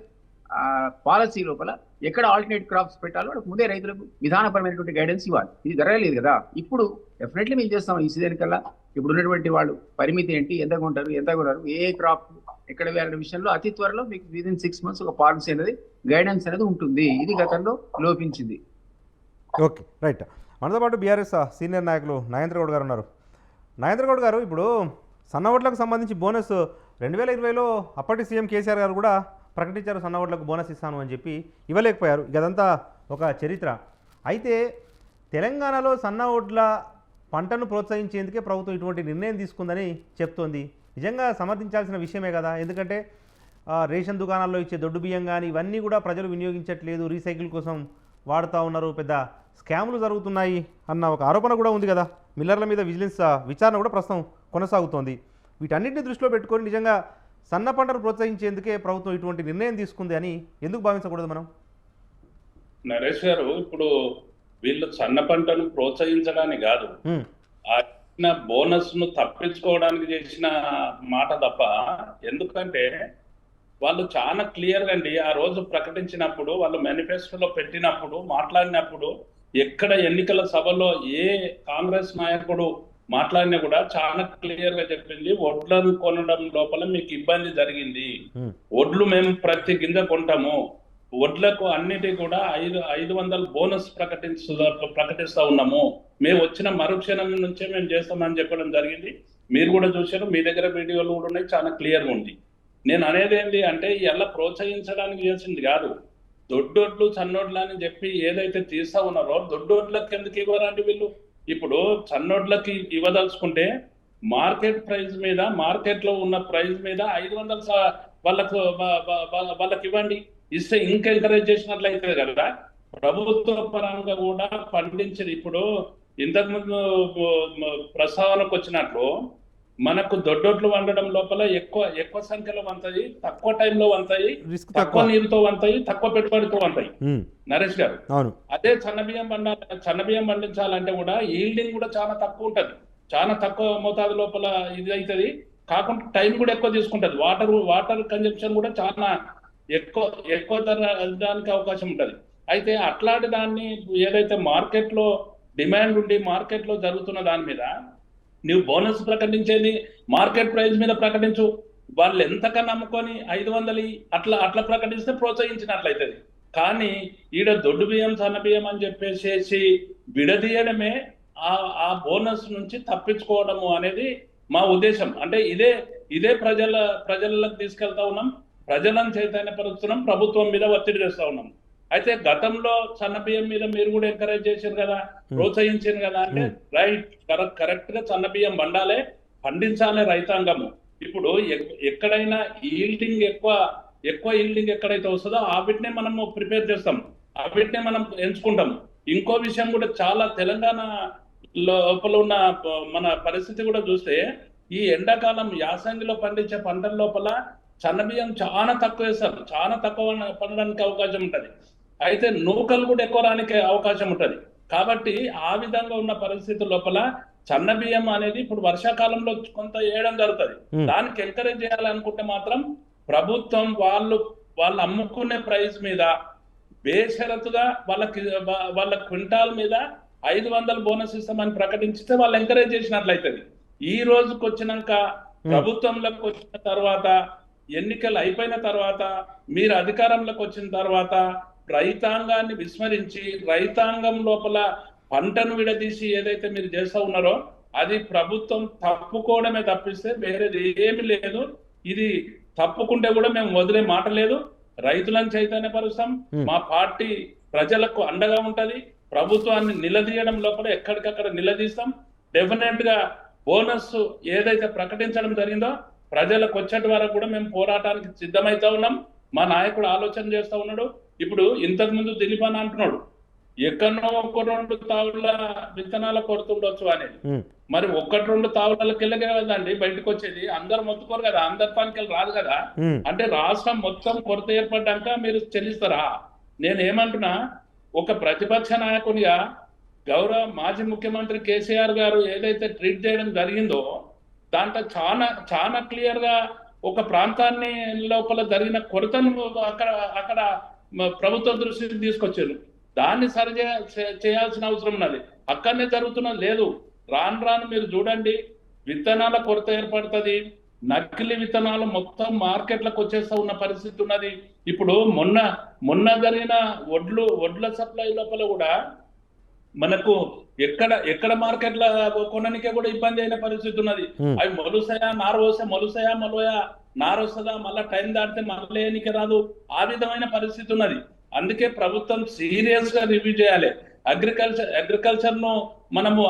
పాలసీ లోపల ఎక్కడ ఆల్టర్నేట్ క్రాప్స్ పెట్టాలో వాళ్ళకి ముందే రైతులకు విధానపరమైనటువంటి గైడెన్స్ ఇవ్వాలి. ఇది జరగలేదు కదా. ఇప్పుడు డెఫినెట్లీ మేము చేస్తాం ఈ సీజన్ కల్లా. ఇప్పుడు ఉన్నటువంటి వాళ్ళు పరిమితి ఏంటి, ఎంత కొన్నారు, ఏ క్రాప్ ఎక్కడ వేయాలనే విషయంలో అతి త్వరలో మీకు విదిన్ 6 months ఒక పాలసీ అనేది గైడెన్స్ అనేది ఉంటుంది. ఇది గతంలో లోపించింది. Okay, right. మనతో పాటు బీఆర్ఎస్ సీనియర్ నాయకులు నాగేంద్ర గౌడ్ గారు ఉన్నారు. నాగేంద్ర గౌడ్ గారు, ఇప్పుడు సన్నవడ్లకు సంబంధించి బోనస్ 2020లో అప్పటి సీఎం కేసీఆర్ గారు కూడా ప్రకటించారు, సన్నవడ్లకు బోనస్ ఇస్తాను అని చెప్పి, ఇవ్వలేకపోయారు. ఇదంతా ఒక చరిత్ర. అయితే తెలంగాణలో సన్నవడ్ల పంటను ప్రోత్సహించేందుకే ప్రభుత్వం ఇటువంటి నిర్ణయం తీసుకుందని చెప్తోంది. నిజంగా సమర్థించాల్సిన విషయమే కదా. ఎందుకంటే రేషన్ దుకాణాల్లో ఇచ్చే దొడ్డు బియ్యం కానీ ఇవన్నీ కూడా ప్రజలు వినియోగించట్లేదు, రీసైకిల్ కోసం వాడుతూ ఉన్నారు, పెద్ద స్కాములు జరుగుతున్నాయి అన్న ఒక ఆరోపణ కూడా ఉంది కదా. మిల్లర్ల మీద విజిలెన్స్ విచారణ కూడా ప్రస్తుతం కొనసాగుతోంది. వీటన్నిటిని దృష్టిలో పెట్టుకొని నిజంగా సన్న పంటను ప్రోత్సహించేందుకే ప్రభుత్వం ఇటువంటి నిర్ణయం తీసుకుంది అని ఎందుకు భావించకూడదు మనం? నరేష్ గారు, ఇప్పుడు వీళ్ళు సన్న పంటను ప్రోత్సహించడానికి కాదు, ఆ బోనస్ ను తప్పించుకోవడానికి చేసిన మాట తప్ప. ఎందుకంటే వాళ్ళు చాలా క్లియర్ గా అండి, ఆ రోజు ప్రకటించినప్పుడు, వాళ్ళు మేనిఫెస్టోలో పెట్టినప్పుడు, మాట్లాడినప్పుడు, ఎక్కడ ఎన్నికల సభలో ఏ కాంగ్రెస్ నాయకుడు మాట్లాడినా కూడా చాలా క్లియర్ గా చెప్పింది, వడ్లను కొనడం లోపల మీకు ఇబ్బంది జరిగింది, వడ్లు మేము ప్రతి గింజ కొంటాము, వడ్లకు అన్నిటి కూడా 500 బోనస్ ప్రకటిస్తా ఉన్నాము, మేము వచ్చిన మరుక్షణం నుంచే మేము చేస్తామని చెప్పడం జరిగింది. మీరు కూడా చూశారు, మీ దగ్గర వీడియోలు కూడా ఉన్నాయి, చాలా క్లియర్గా ఉంది. నేను అనేది ఏంటి అంటే, ఇలా ప్రోత్సహించడానికి చేసింది కాదు. దొడ్డొడ్లు సన్నోడ్లు అని చెప్పి ఏదైతే తీస్తా ఉన్నారో, దొడ్డొడ్లకి ఎందుకు ఇవ్వరండి వీళ్ళు? ఇప్పుడు సన్నోడ్లకి ఇవ్వదలుచుకుంటే మార్కెట్ ప్రైస్ మీద, మార్కెట్ లో ఉన్న ప్రైస్ మీద 500 వాళ్ళకి ఇవ్వండి. ఇస్తే ఇంకా ఎంకరేజ్ చేసినట్లయితే కదా. ప్రభుత్వ పరంగా కూడా పండించేది, ఇప్పుడు ఇంతకుముందు ప్రస్తావనకు వచ్చినట్లు మనకు దొడ్డొడ్లు వండడం లోపల ఎక్కువ సంఖ్యలో వంతాయి, తక్కువ టైంలో వంతాయి, తక్కువ నీరుతో వంతాయి, తక్కువ పెట్టుబడితో వంతాయి. నరేష్ గారు, అదే సన్నబియ్యం పండించాలంటే కూడా ఈల్డింగ్ కూడా చాలా తక్కువ ఉంటది. చాలా తక్కువ మోతాదు లోపల ఇది అవుతుంది, కాకుండా టైం కూడా ఎక్కువ తీసుకుంటది. వాటర్ కన్జంప్షన్ కూడా చాలా ఎక్కువ దానికి అవకాశం ఉంటది. అయితే అట్లాంటి దాన్ని ఏదైతే మార్కెట్లో డిమాండ్ ఉండి మార్కెట్లో జరుగుతున్న దాని మీద నువ్వు బోనస్ ప్రకటించేది మార్కెట్ ప్రైస్ మీద ప్రకటించు. వాళ్ళు ఎంతకన్నా నమ్ముకొని 500 అట్లా ప్రకటిస్తే ప్రోత్సహించినట్లయితది. కానీ ఈడ దొడ్డు బియ్యం సన్న బియ్యం అని చెప్పేసి విడదీయడమే ఆ బోనస్ నుంచి తప్పించుకోవడము అనేది మా ఉద్దేశం. అంటే ఇదే ప్రజలకు తీసుకెళ్తా ఉన్నాం, ప్రజలను చైతన్యపరుస్తున్నాం, ప్రభుత్వం మీద ఒత్తిడి చేస్తా ఉన్నాం. అయితే గతంలో సన్న బియ్యం మీద మీరు కూడా ఎంకరేజ్ చేశారు కదా, ప్రోత్సహించారు కదా. అంటే రైట్, కరెక్ట్ గా సన్న బియ్యం పండించాలి రైతాంగము. ఇప్పుడు ఎక్కడైనా ఈల్డింగ్ ఎక్కువ ఈల్డింగ్ ఎక్కడైతే వస్తుందో ఆ వీటినే మనము ప్రిపేర్ చేస్తాం, ఆ వీటినే మనం ఎంచుకుంటాం. ఇంకో విషయం కూడా చాలా తెలంగాణ లోపల ఉన్న మన పరిస్థితి కూడా చూస్తే ఈ ఎండాకాలం యాసంగిలో పండించే పంటల లోపల సన్నబియ్యం చాలా తక్కువ వేస్తారు, చాలా తక్కువ పండడానికి అవకాశం ఉంటది. అయితే నూకలు కూడా ఎక్కువ రానికి అవకాశం ఉంటది. కాబట్టి ఆ విధంగా ఉన్న పరిస్థితి లోపల సన్న బియ్యం అనేది ఇప్పుడు వర్షాకాలంలో కొంత వేయడం జరుగుతుంది. దానికి ఎంకరేజ్ చేయాలనుకుంటే మాత్రం ప్రభుత్వం వాళ్ళు అమ్ముకునే ప్రైస్ మీద బేషరతుగా వాళ్ళ క్వింటాల్ మీద 500 బోనస్ ఇస్తామని ప్రకటించితే వాళ్ళు ఎంకరేజ్ చేసినట్లయితుంది. ఈ రోజుకి వచ్చినాక ప్రభుత్వంలోకి వచ్చిన తర్వాత, ఎన్నికలు అయిపోయిన తర్వాత, మీరు అధికారంలోకి వచ్చిన తర్వాత రైతాంగాన్ని విస్మరించి రైతాంగం లోపల పంటను విడదీసి ఏదైతే మీరు చేస్తా ఉన్నారో అది ప్రభుత్వం తప్పుకోవడమే తప్పిస్తే వేరేది ఏమి లేదు. ఇది తప్పుకుంటే కూడా మేము వదిలే మాట లేదు. రైతులను చైతన్యపరుస్తాం, మా పార్టీ ప్రజలకు అండగా ఉంటది. ప్రభుత్వాన్ని నిలదీయడం లోపల ఎక్కడికక్కడ నిలదీస్తాం. డెఫినెట్ గా బోనస్ ఏదైతే ప్రకటించడం జరిగిందో ప్రజలకు వచ్చేటి వరకు కూడా మేము పోరాటానికి సిద్ధమైతా ఉన్నాం. మా నాయకుడు ఆలోచన చేస్తా ఉన్నాడు. ఇప్పుడు ఇంతకు ముందు దిలీప్ అని అంటున్నాడు ఎక్కడో 1-2 తావుల విత్తనాల కొడుతుండొచ్చు అనేది. మరి 1-2 తావులకి వెళ్ళగే కదండి బయటకు వచ్చేది, అందరు మొత్తుకోరు కదా, అందరి పనికి రాదు కదా. అంటే రాష్ట్రం మొత్తం కొరత ఏర్పడ్డాక మీరు చెల్లిస్తారా? నేనేమంటున్నా, ఒక ప్రతిపక్ష నాయకునిగా గౌరవ మాజీ ముఖ్యమంత్రి కేసీఆర్ గారు ఏదైతే ట్రీట్ చేయడం జరిగిందో దాంట్లో చాలా క్లియర్ గా ఒక ప్రాంతాన్ని లోపల జరిగిన కొరతను అక్కడ ప్రభుత్వ దృష్టికి తీసుకొచ్చారు. దాన్ని సరి చేయాల్సిన అవసరం ఉన్నది. అక్కడనే జరుగుతున్నది లేదు. రాను మీరు చూడండి, విత్తనాల కొరత ఏర్పడుతుంది, నకిలీ విత్తనాలు మొత్తం మార్కెట్లకు వచ్చేస్తా ఉన్న పరిస్థితి ఉన్నది. ఇప్పుడు మొన్న జరిగిన వడ్ల సప్లై లోపల కూడా మనకు ఎక్కడ మార్కెట్ల కొననికే కూడా ఇబ్బంది అయిన పరిస్థితి ఉన్నది. అవి మొలుసాయా మొలవయా నారు వస్తుందా, మళ్ళా టైం దాటితే మళ్ళీ ఎన్నిక రాదు, ఆ విధమైన పరిస్థితి ఉన్నది. అందుకే ప్రభుత్వం సీరియస్ గా రివ్యూ చేయాలి. అగ్రికల్చర్ ను మనము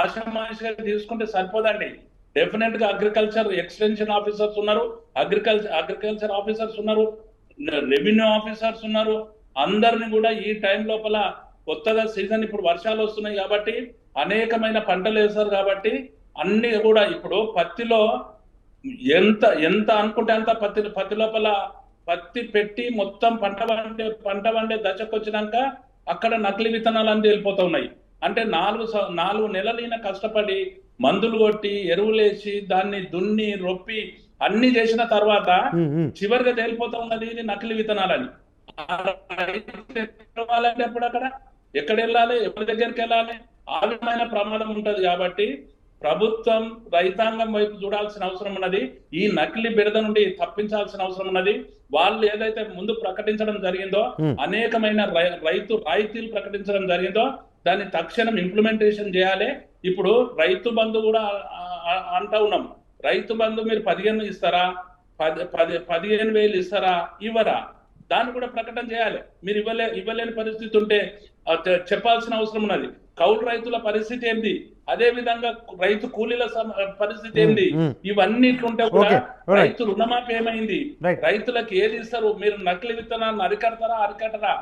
ఆశామాషిగా తీసుకుంటే సరిపోదండి. డెఫినెట్ గా అగ్రికల్చర్ ఎక్స్టెన్షన్ ఆఫీసర్స్ ఉన్నారు, అగ్రికల్చర్ ఆఫీసర్స్ ఉన్నారు, రెవెన్యూ ఆఫీసర్స్ ఉన్నారు. అందరిని కూడా ఈ టైం లోపల కొత్తగా సీజన్ ఇప్పుడు వర్షాలు వస్తున్నాయి కాబట్టి అనేకమైన పంటలు వేస్తారు కాబట్టి అన్ని కూడా ఇప్పుడు పత్తిలో ఎంత అనుకుంటే అంత పత్తి లోపల పత్తి పెట్టి మొత్తం పంట వండే దశకు వచ్చినాక అక్కడ నకిలీ విత్తనాలు అన్ని వెళ్ళిపోతా ఉన్నాయి. అంటే 4 నెలలైన కష్టపడి మందులు కొట్టి ఎరువులేసి దాన్ని దున్ని రొప్పి అన్ని చేసిన తర్వాత చివరిగా తేలిపోతా ఉన్నది ఇది నకిలీ విత్తనాలని. ఎప్పుడు అక్కడ ఎక్కడ వెళ్ళాలి, ఎవరి దగ్గరికి వెళ్ళాలి, ఆ విధమైన ప్రమాదం ఉంటది. కాబట్టి ప్రభుత్వం రైతాంగం వైపు చూడాల్సిన అవసరం ఉన్నది. ఈ నకిలీ బిడద నుండి తప్పించాల్సిన అవసరం ఉన్నది. వాళ్ళు ఏదైతే ముందు ప్రకటించడం జరిగిందో అనేకమైన రాయితీలు ప్రకటించడం జరిగిందో దాన్ని తక్షణం ఇంప్లిమెంటేషన్ చేయాలి. ఇప్పుడు రైతు బంధు కూడా అంటా ఉన్నాం. రైతు బంధు మీరు 15 ఇస్తారా, 15,000 ఇస్తారా, ఇవ్వరా, దాన్ని కూడా ప్రకటన చేయాలి. మీరు ఇవ్వలేని పరిస్థితి ఉంటే చెప్పాల్సిన అవసరం ఉన్నది. కౌలు రైతుల పరిస్థితి ఏంది, అదే విధంగా రైతు కూలీల పరిస్థితి ఏంది, ఇవన్నీ ఇట్లుంటే కూడా రైతు రుణమాఫీ ఏమైంది, రైతులకు ఏది ఇస్తారు, మీరు నకిలీ విత్తనాలను అరికట్టరా,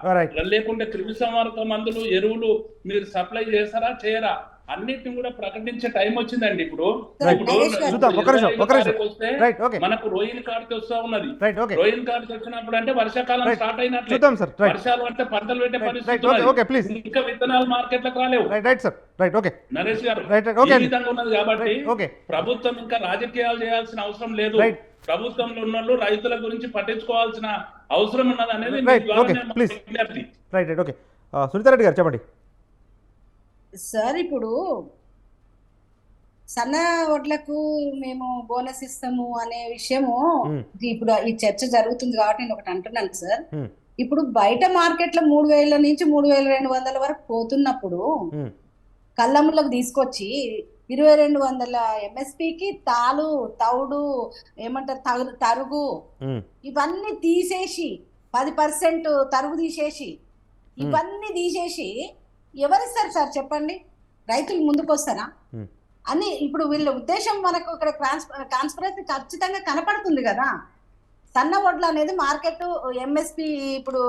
లేకుంటే క్రిమి సంహారక మందులు ఎరువులు మీరు సప్లై చేస్తారా చేయరా, అన్నిటిని కూడా ప్రకటించే టైం వచ్చిందండి ఇప్పుడు. Right. ఇప్పుడు చూద్దాం, ఒక నిమిషం, 25 ఒక నిమిషం. తారీఖు వస్తే రైట్, ఓకే మనకు రోయిన్ కార్తె వస్తా ఉన్నది. రైట్, ఓకే రోయిన్ కార్తె వచ్చినప్పుడు అంటే వర్షాకాలం Right. స్టార్ట్ అయినట్లే. చూద్దాం సార్. రైట్, వర్షాలు అంటే పంటలు పెట్టే రైట్, పరిస్థితి రైట్, ఓకే, ఉన్నది. Okay, please. ఇంకా విత్తనాలు మార్కెట్లకు రాలేవు. Right, right sir, right, okay Naresh గారు, రైట్, రైట్, ఓకే ఈ విధంగా ఉన్నది కాబట్టి రైట్, ఓకే ప్రభుత్వం ఇంకా రాజకీయాలు చేయాల్సిన అవసరం లేదు. రైట్. ప్రభుత్వంలో ఉన్న వాళ్ళు రైతుల గురించి పట్టించుకోవాల్సిన అవసరం ఉన్నది అనేది మీ రైట్, ద్వారా ఓకే, నేను ప్లీజ్. విజ్ఞప్తి. రైట్, రైట్, ఓకే సునీతారెడ్డి గారు చెప్పండి. సార్ ఇప్పుడు సన్న వడ్లకు మేము బోనస్ ఇస్తాము అనే విషయము ఇప్పుడు ఈ చర్చ జరుగుతుంది కాబట్టి నేను ఒకటి అంటున్నాను సార్. ఇప్పుడు బయట మార్కెట్ లో 3,000 నుంచి 3,200 వరకు పోతున్నప్పుడు కళ్ళములకు తీసుకొచ్చి 2,200 ఎంఎస్పికి తౌడు ఏమంటారు తరుగు ఇవన్నీ తీసేసి 10% తరుగు తీసేసి ఇవన్నీ తీసేసి ఎవరిస్తారు సార్ చెప్పండి? రైతులు ముందుకు వస్తారా అని ఇప్పుడు వీళ్ళ ఉద్దేశం మనకు ఇక్కడ కాన్స్పరెన్సీ ఖచ్చితంగా కనపడుతుంది కదా. సన్న వడ్లు అనేది మార్కెట్ ఎంఎస్పి ఇప్పుడు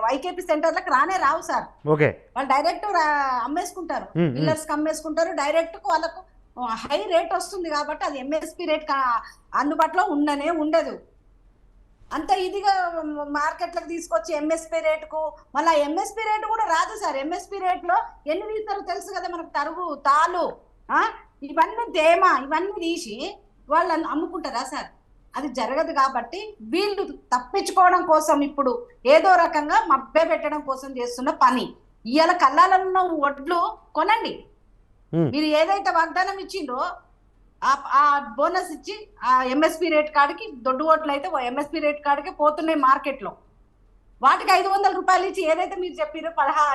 వైకేపీ సెంటర్లకు రావు సార్. ఓకే, వాళ్ళు డైరెక్ట్ అమ్మేసుకుంటారు, మిల్లర్స్ కి అమ్మేసుకుంటారు. డైరెక్ట్ వాళ్ళకు హై రేట్ వస్తుంది కాబట్టి అది ఎంఎస్పి రేట్ అందుబాటులో ఉండదు. అంత ఇదిగా మార్కెట్లకు తీసుకొచ్చి ఎంఎస్పి రేటుకు మళ్ళీ ఎంఎస్పి రేటు కూడా రాదు సార్. ఎంఎస్పి రేట్లో ఎన్ని తీస్తారో తెలుసు కదా మనకు. తరుగు తాలు ఇవన్నీ తేమ ఇవన్నీ తీసి వాళ్ళు అమ్ముకుంటారా సార్? అది జరగదు. కాబట్టి వీళ్ళు తప్పించుకోవడం కోసం ఇప్పుడు ఏదో రకంగా మభ్య పెట్టడం కోసం చేస్తున్న పని. ఇవాళ కళ్ళాలలో వడ్లు కొనండి, మీరు ఏదైతే వాగ్దానం ఇచ్చిందో ఆ బోనస్ ఇచ్చి ఆ ఎంఎస్పి రేట్ కాడికి దొడ్డు ఓట్లు అయితే ఎంఎస్పి రేట్ కాడికి పోతున్నాయి మార్కెట్ లో. వాటికి 500 రూపాయలు ఇచ్చి ఏదైతే మీరు చెప్పారో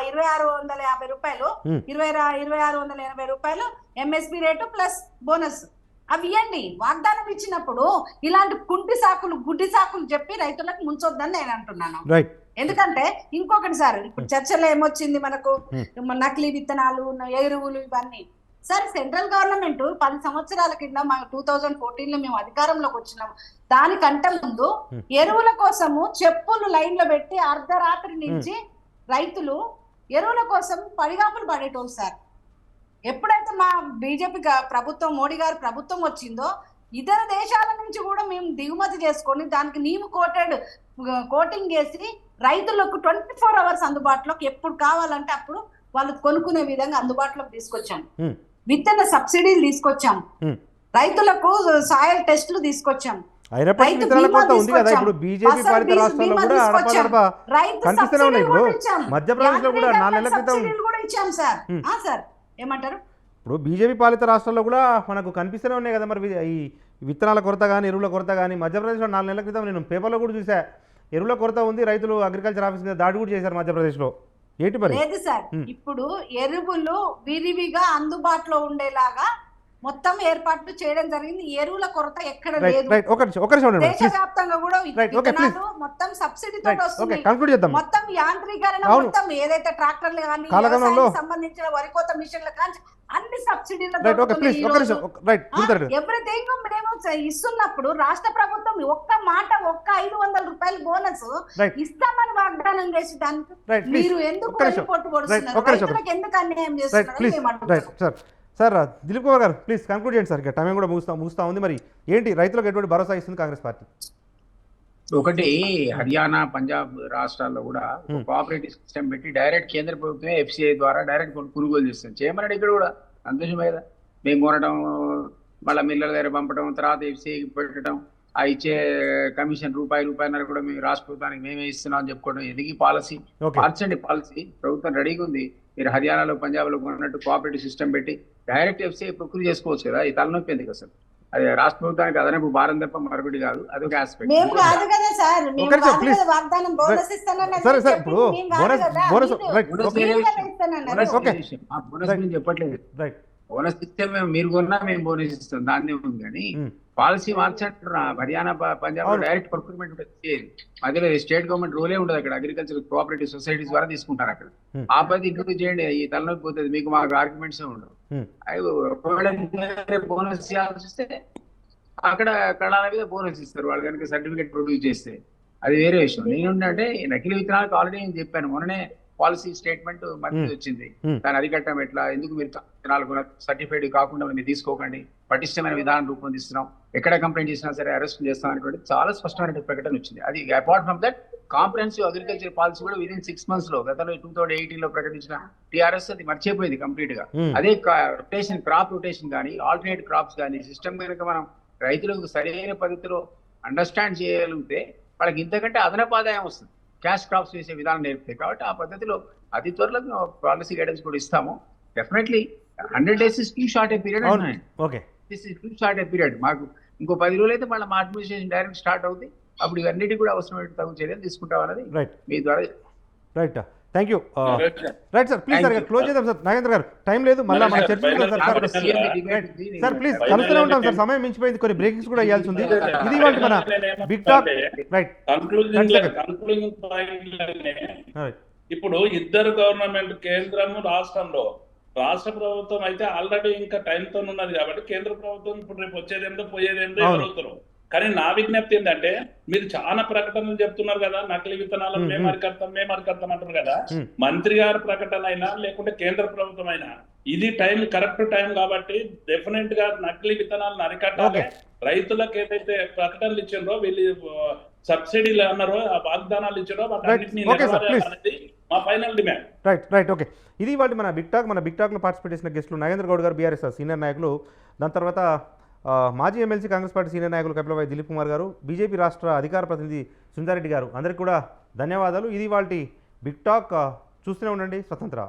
2,650 రూపాయలు 2,680 రూపాయలు ఎంఎస్పి రేటు ప్లస్ బోనస్ అవి ఇవ్వండి. వాగ్దానం ఇచ్చినప్పుడు ఇలాంటి గుడ్డి సాకులు చెప్పి రైతులకు ముంచొద్దని నేను అంటున్నాను. ఎందుకంటే ఇంకొకటి సార్, ఇప్పుడు చర్చలో ఏమొచ్చింది మనకు నకిలీ విత్తనాలు ఎరువులు ఇవన్నీ. సార్ సెంట్రల్ గవర్నమెంట్ 10 సంవత్సరాల కింద 2014లో మేము అధికారంలోకి వచ్చినాం. దానికంటే ముందు ఎరువుల కోసము చెప్పులు లైన్ లో పెట్టి అర్ధరాత్రి నుంచి రైతులు ఎరువుల కోసం పడిగాపులు పడేటోళ్ళు సార్. ఎప్పుడైతే మా బీజేపీ ప్రభుత్వం మోడీ గారి ప్రభుత్వం వచ్చిందో ఇతర దేశాల నుంచి కూడా మేము దిగుమతి చేసుకొని దానికి నీము కోటింగ్ చేసి రైతులకు 24 అవర్స్ అందుబాటులోకి ఎప్పుడు కావాలంటే అప్పుడు వాళ్ళు కొనుక్కునే విధంగా అందుబాటులోకి తీసుకొచ్చాం. విత్తన సబ్సిడీలు తీసుకొచ్చాం, రైతులకు సాయిల్ టెస్టులు తీసుకొచ్చాం, రైతు బీమా తీసుకొచ్చాం, సబ్సిడీలు కూడా ఇచ్చాం సార్. సార్ ఏమంటారు? ఇప్పుడు బీజేపీ పాలిత రాష్ట్రాల్లో కూడా మనకు కనిపిస్తూనే ఉన్నాయి కదా మరి ఈ విత్తనాల కొరత కానీ ఎరువుల కొరత కానీ. మధ్యప్రదేశ్లో 4 నెలల క్రితం నేను పేపర్లో కూడా చూసా, ఎరువుల కొరత ఉంది, రైతులు అగ్రికల్చర్ ఆఫీస్ మీద దాడి కూడా చేశారు మధ్యప్రదేశ్లో. ఏంటి మరి? లేదు సార్, ఇప్పుడు ఎరువులు విరివిగా అందుబాటులో ఉండేలాగా మొత్తం ఏర్పాట్లు చేయడం జరిగింది. ఎరువుల కొరత ఎక్కడ లేదు. దేశవ్యాప్తంగా కూడా విత్తనాలు మొత్తం సబ్సిడీతో వస్తుంది. మొత్తం యాంత్రీకరణ మొత్తం ఏదైతే ట్రాక్టర్లు కానీ సంబంధించిన వరి కోత మిషన్లు కానీ అన్ని సబ్సిడీలు ఎవ్రీథింగ్ మేము ఇస్తున్నప్పుడు రాష్ట్ర ప్రభుత్వం ఒక్క 500 రూపాయలు బోనస్ ఇస్తామని వాగ్దానం చేసి దానికి మీరు ఎందుకు పట్టుబడుతున్నారు? రైతులకు ఎందుకు అన్యాయం చేస్తున్నారు? సార్ దిలీప్ కుమార్ గారు ప్లీజ్ కంక్లూడ్ చేయండి సార్. ఇక టైం కూడా ముగుస్తా ఉంది. మరి ఏంటి రైతులకు ఎటువంటి భరోసా ఇస్తుంది కాంగ్రెస్ పార్టీ? ఒకటి, హర్యానా పంజాబ్ రాష్ట్రాల్లో కూడా కోఆపరేటివ్ సిస్టమ్ పెట్టి డైరెక్ట్ కేంద్ర ప్రభుత్వమే ఎఫ్సిఐ ద్వారా డైరెక్ట్ కొనుగోలు చేస్తుంది. చేయమన్నాడు ఇక్కడ కూడా, సంతోషమే కదా. మేము కొనడం, మళ్ళీ మిల్లల దగ్గర పంపడం, తర్వాత ఎఫ్సిఐకి పెట్టడం, ఆ ఇచ్చే కమిషన్ రూపాయన్నర కూడా మేము రాష్ట్ర ప్రభుత్వానికి మేమే ఇస్తున్నాం అని చెప్పుకోవడం. ఎందుకు పాలసీ? మార్చండి పాలసీ. ప్రభుత్వం రెడీగా ఉంది. మీరు హర్యానాలో పంజాబ్లో కొన్నట్టు కోఆపరేటివ్ సిస్టమ్ పెట్టి డైరెక్ట్ ఎఫ్సిఐ ప్రొక్యూర్ చేసుకోవచ్చు కదా. ఈ తలనొప్పి ఎందుకు అసలు? అది రాష్ట్ర ప్రభుత్వానికి అదనపు భారం తప్ప మరొకటి కాదు. అదొక ఆస్పెక్ట్. చెప్పట్లేదు. బోనస్ ఇస్తే మీరు కొన్నా మేము బోనస్ ఇస్తాం, దాన్నే ఉంది. కానీ పాలసీ మార్చట్టు హర్యానా పంజాబ్ డైరెక్ట్ ప్రొక్యూర్మెంట్ మధ్యలో స్టేట్ గవర్నమెంట్ రూలే ఉండదు. అక్కడ అగ్రికల్చర్ కోఆపరేటివ్ సొసైటీస్ ద్వారా తీసుకుంటారు. అక్కడ ఆ పద్ధతి ఇంట్రొడ్యూస్ చేయండి. ఈ తలనొప్పి పోతుంది. మీకు మాకు ఆర్గ్యుమెంట్స్ ఉండవు. ఒకవేళ బోనస్ ఇవ్వాల్సి వస్తే అక్కడ కళాల మీద బోనస్ ఇస్తారు వాళ్ళు కనుక సర్టిఫికేట్ ప్రొడ్యూస్ చేస్తే. అది వేరే విషయం. నేనుంటే నకిలీ విత్తనాలకు ఆల్రెడీ నేను చెప్పాను. మొన్ననే పాలసీ స్టేట్మెంట్ మధ్య వచ్చింది. దాని అరికట్టడం ఎట్లా, ఎందుకు మీరు విత్తనాలు సర్టిఫైడ్ కాకుండా మీరు తీసుకోకండి, పటిష్టమైన విధానం రూపొందిస్తున్నాం, ఎక్కడ కంప్లైంట్ చేసినా సరే అరెస్ట్ చేస్తాం అనేటువంటి చాలా స్పష్టమైన ప్రకటన వచ్చింది. అది apart from that comprehensive agriculture policy కూడా విదిన్ 6 months లో గతంలో 2018 ప్రకటించిన టీఆర్ఎస్ అది మర్చిపోయింది కంప్లీట్ గా. అదే రొటేషన్, క్రాప్ రొటేషన్ కానీ ఆల్టర్నేట్ క్రాప్స్ కానీ సిస్టమ్ కనుక మనం రైతులకు సరైన పద్ధతిలో అండర్స్టాండ్ చేయగలిగితే వాళ్ళకి ఇంతకంటే అదనపు ఆదాయం వస్తుంది. క్యాష్ క్రాప్స్ వేసే విధానం నేర్పుతాయి. కాబట్టి ఆ పద్ధతిలో అతి త్వరలో పాలసీ గైడెన్స్ కూడా ఇస్తాము. Definitely 100 days is too short a period. Okay, this is two short a period. మాకు ఇంకో 10 రోజులు అయితే మళ్ళీ మా అడ్మినిస్ట్రేషన్ డైరెక్ట్ స్టార్ట్ అవుతుంది. అప్పుడు ఇవన్నిటి కూడా అవసరమైన తగు చర్యలు తీసుకుంటాం అనేది మీ ద్వారా. Right, thank you. Right sir, please sir close చేద్దాం సార్. నాగేంద్ర గారు టైం లేదు, మళ్ళీ మన చర్చించుకుందాం సార్. సార్ ప్లీజ్ కలుస్తూనే ఉంటాం సార్, సమయం మించిపోయింది, కొన్ని బ్రేకింగ్స్ కూడా ఇవ్వాల్సి ఉంది. ఇది వాళ్ళు మన బిగ్ టాక్. రైట్, ఇప్పుడు ఇద్దరు గవర్నమెంట్, కేంద్రము రాష్ట్రంలో, రాష్ట్ర ప్రభుత్వం అయితే ఆల్రెడీ ఇంకా టైంతో ఉన్నది కాబట్టి కేంద్ర ప్రభుత్వం ఇప్పుడు రేపు వచ్చేదేందో పోయేదేందో ఎవరుతారు. కానీ నా విజ్ఞప్తి ఏంటంటే, మీరు చాలా ప్రకటనలు చెప్తున్నారు కదా, నకిలీ విత్తనాలను మేము అరికడతాం అంటారు కదా. మంత్రి గారి ప్రకటన అయినా లేకుంటే కేంద్ర ప్రభుత్వం అయినా ఇది టైం, కరెక్ట్ టైం కాబట్టి డెఫినెట్ గా నకిలీ విత్తనాలను అరికట్టాలి. రైతులకు ఏదైతే ప్రకటనలు ఇచ్చిండ్రో, వీళ్ళు సబ్సిడీలు అన్నారో, ఆ వాగ్దానాలు ఇచ్చారో వాటన్నిటిని అనేది మా ఫైనల్ డిమాండ్. Right okay. ఇది వాటి మన బిగ్ టాక్లో పార్టిసిపేట్ చేసిన గెస్టులు నాగేంద్ర గౌడ్ గారు, బీఆర్ఎస్ సీనియర్ నాయకులు, దాని తర్వాత మాజీ ఎమ్మెల్సీ కాంగ్రెస్ పార్టీ సీనియర్ నాయకులు కపిలవాయి దిలీప్ కుమార్ గారు, బీజేపీ రాష్ట్ర అధికార ప్రతినిధి సుందారెడ్డి గారు, అందరికీ కూడా ధన్యవాదాలు. ఇది వాటి బిగ్ టాక్. చూస్తూనే ఉండండి స్వతంత్ర.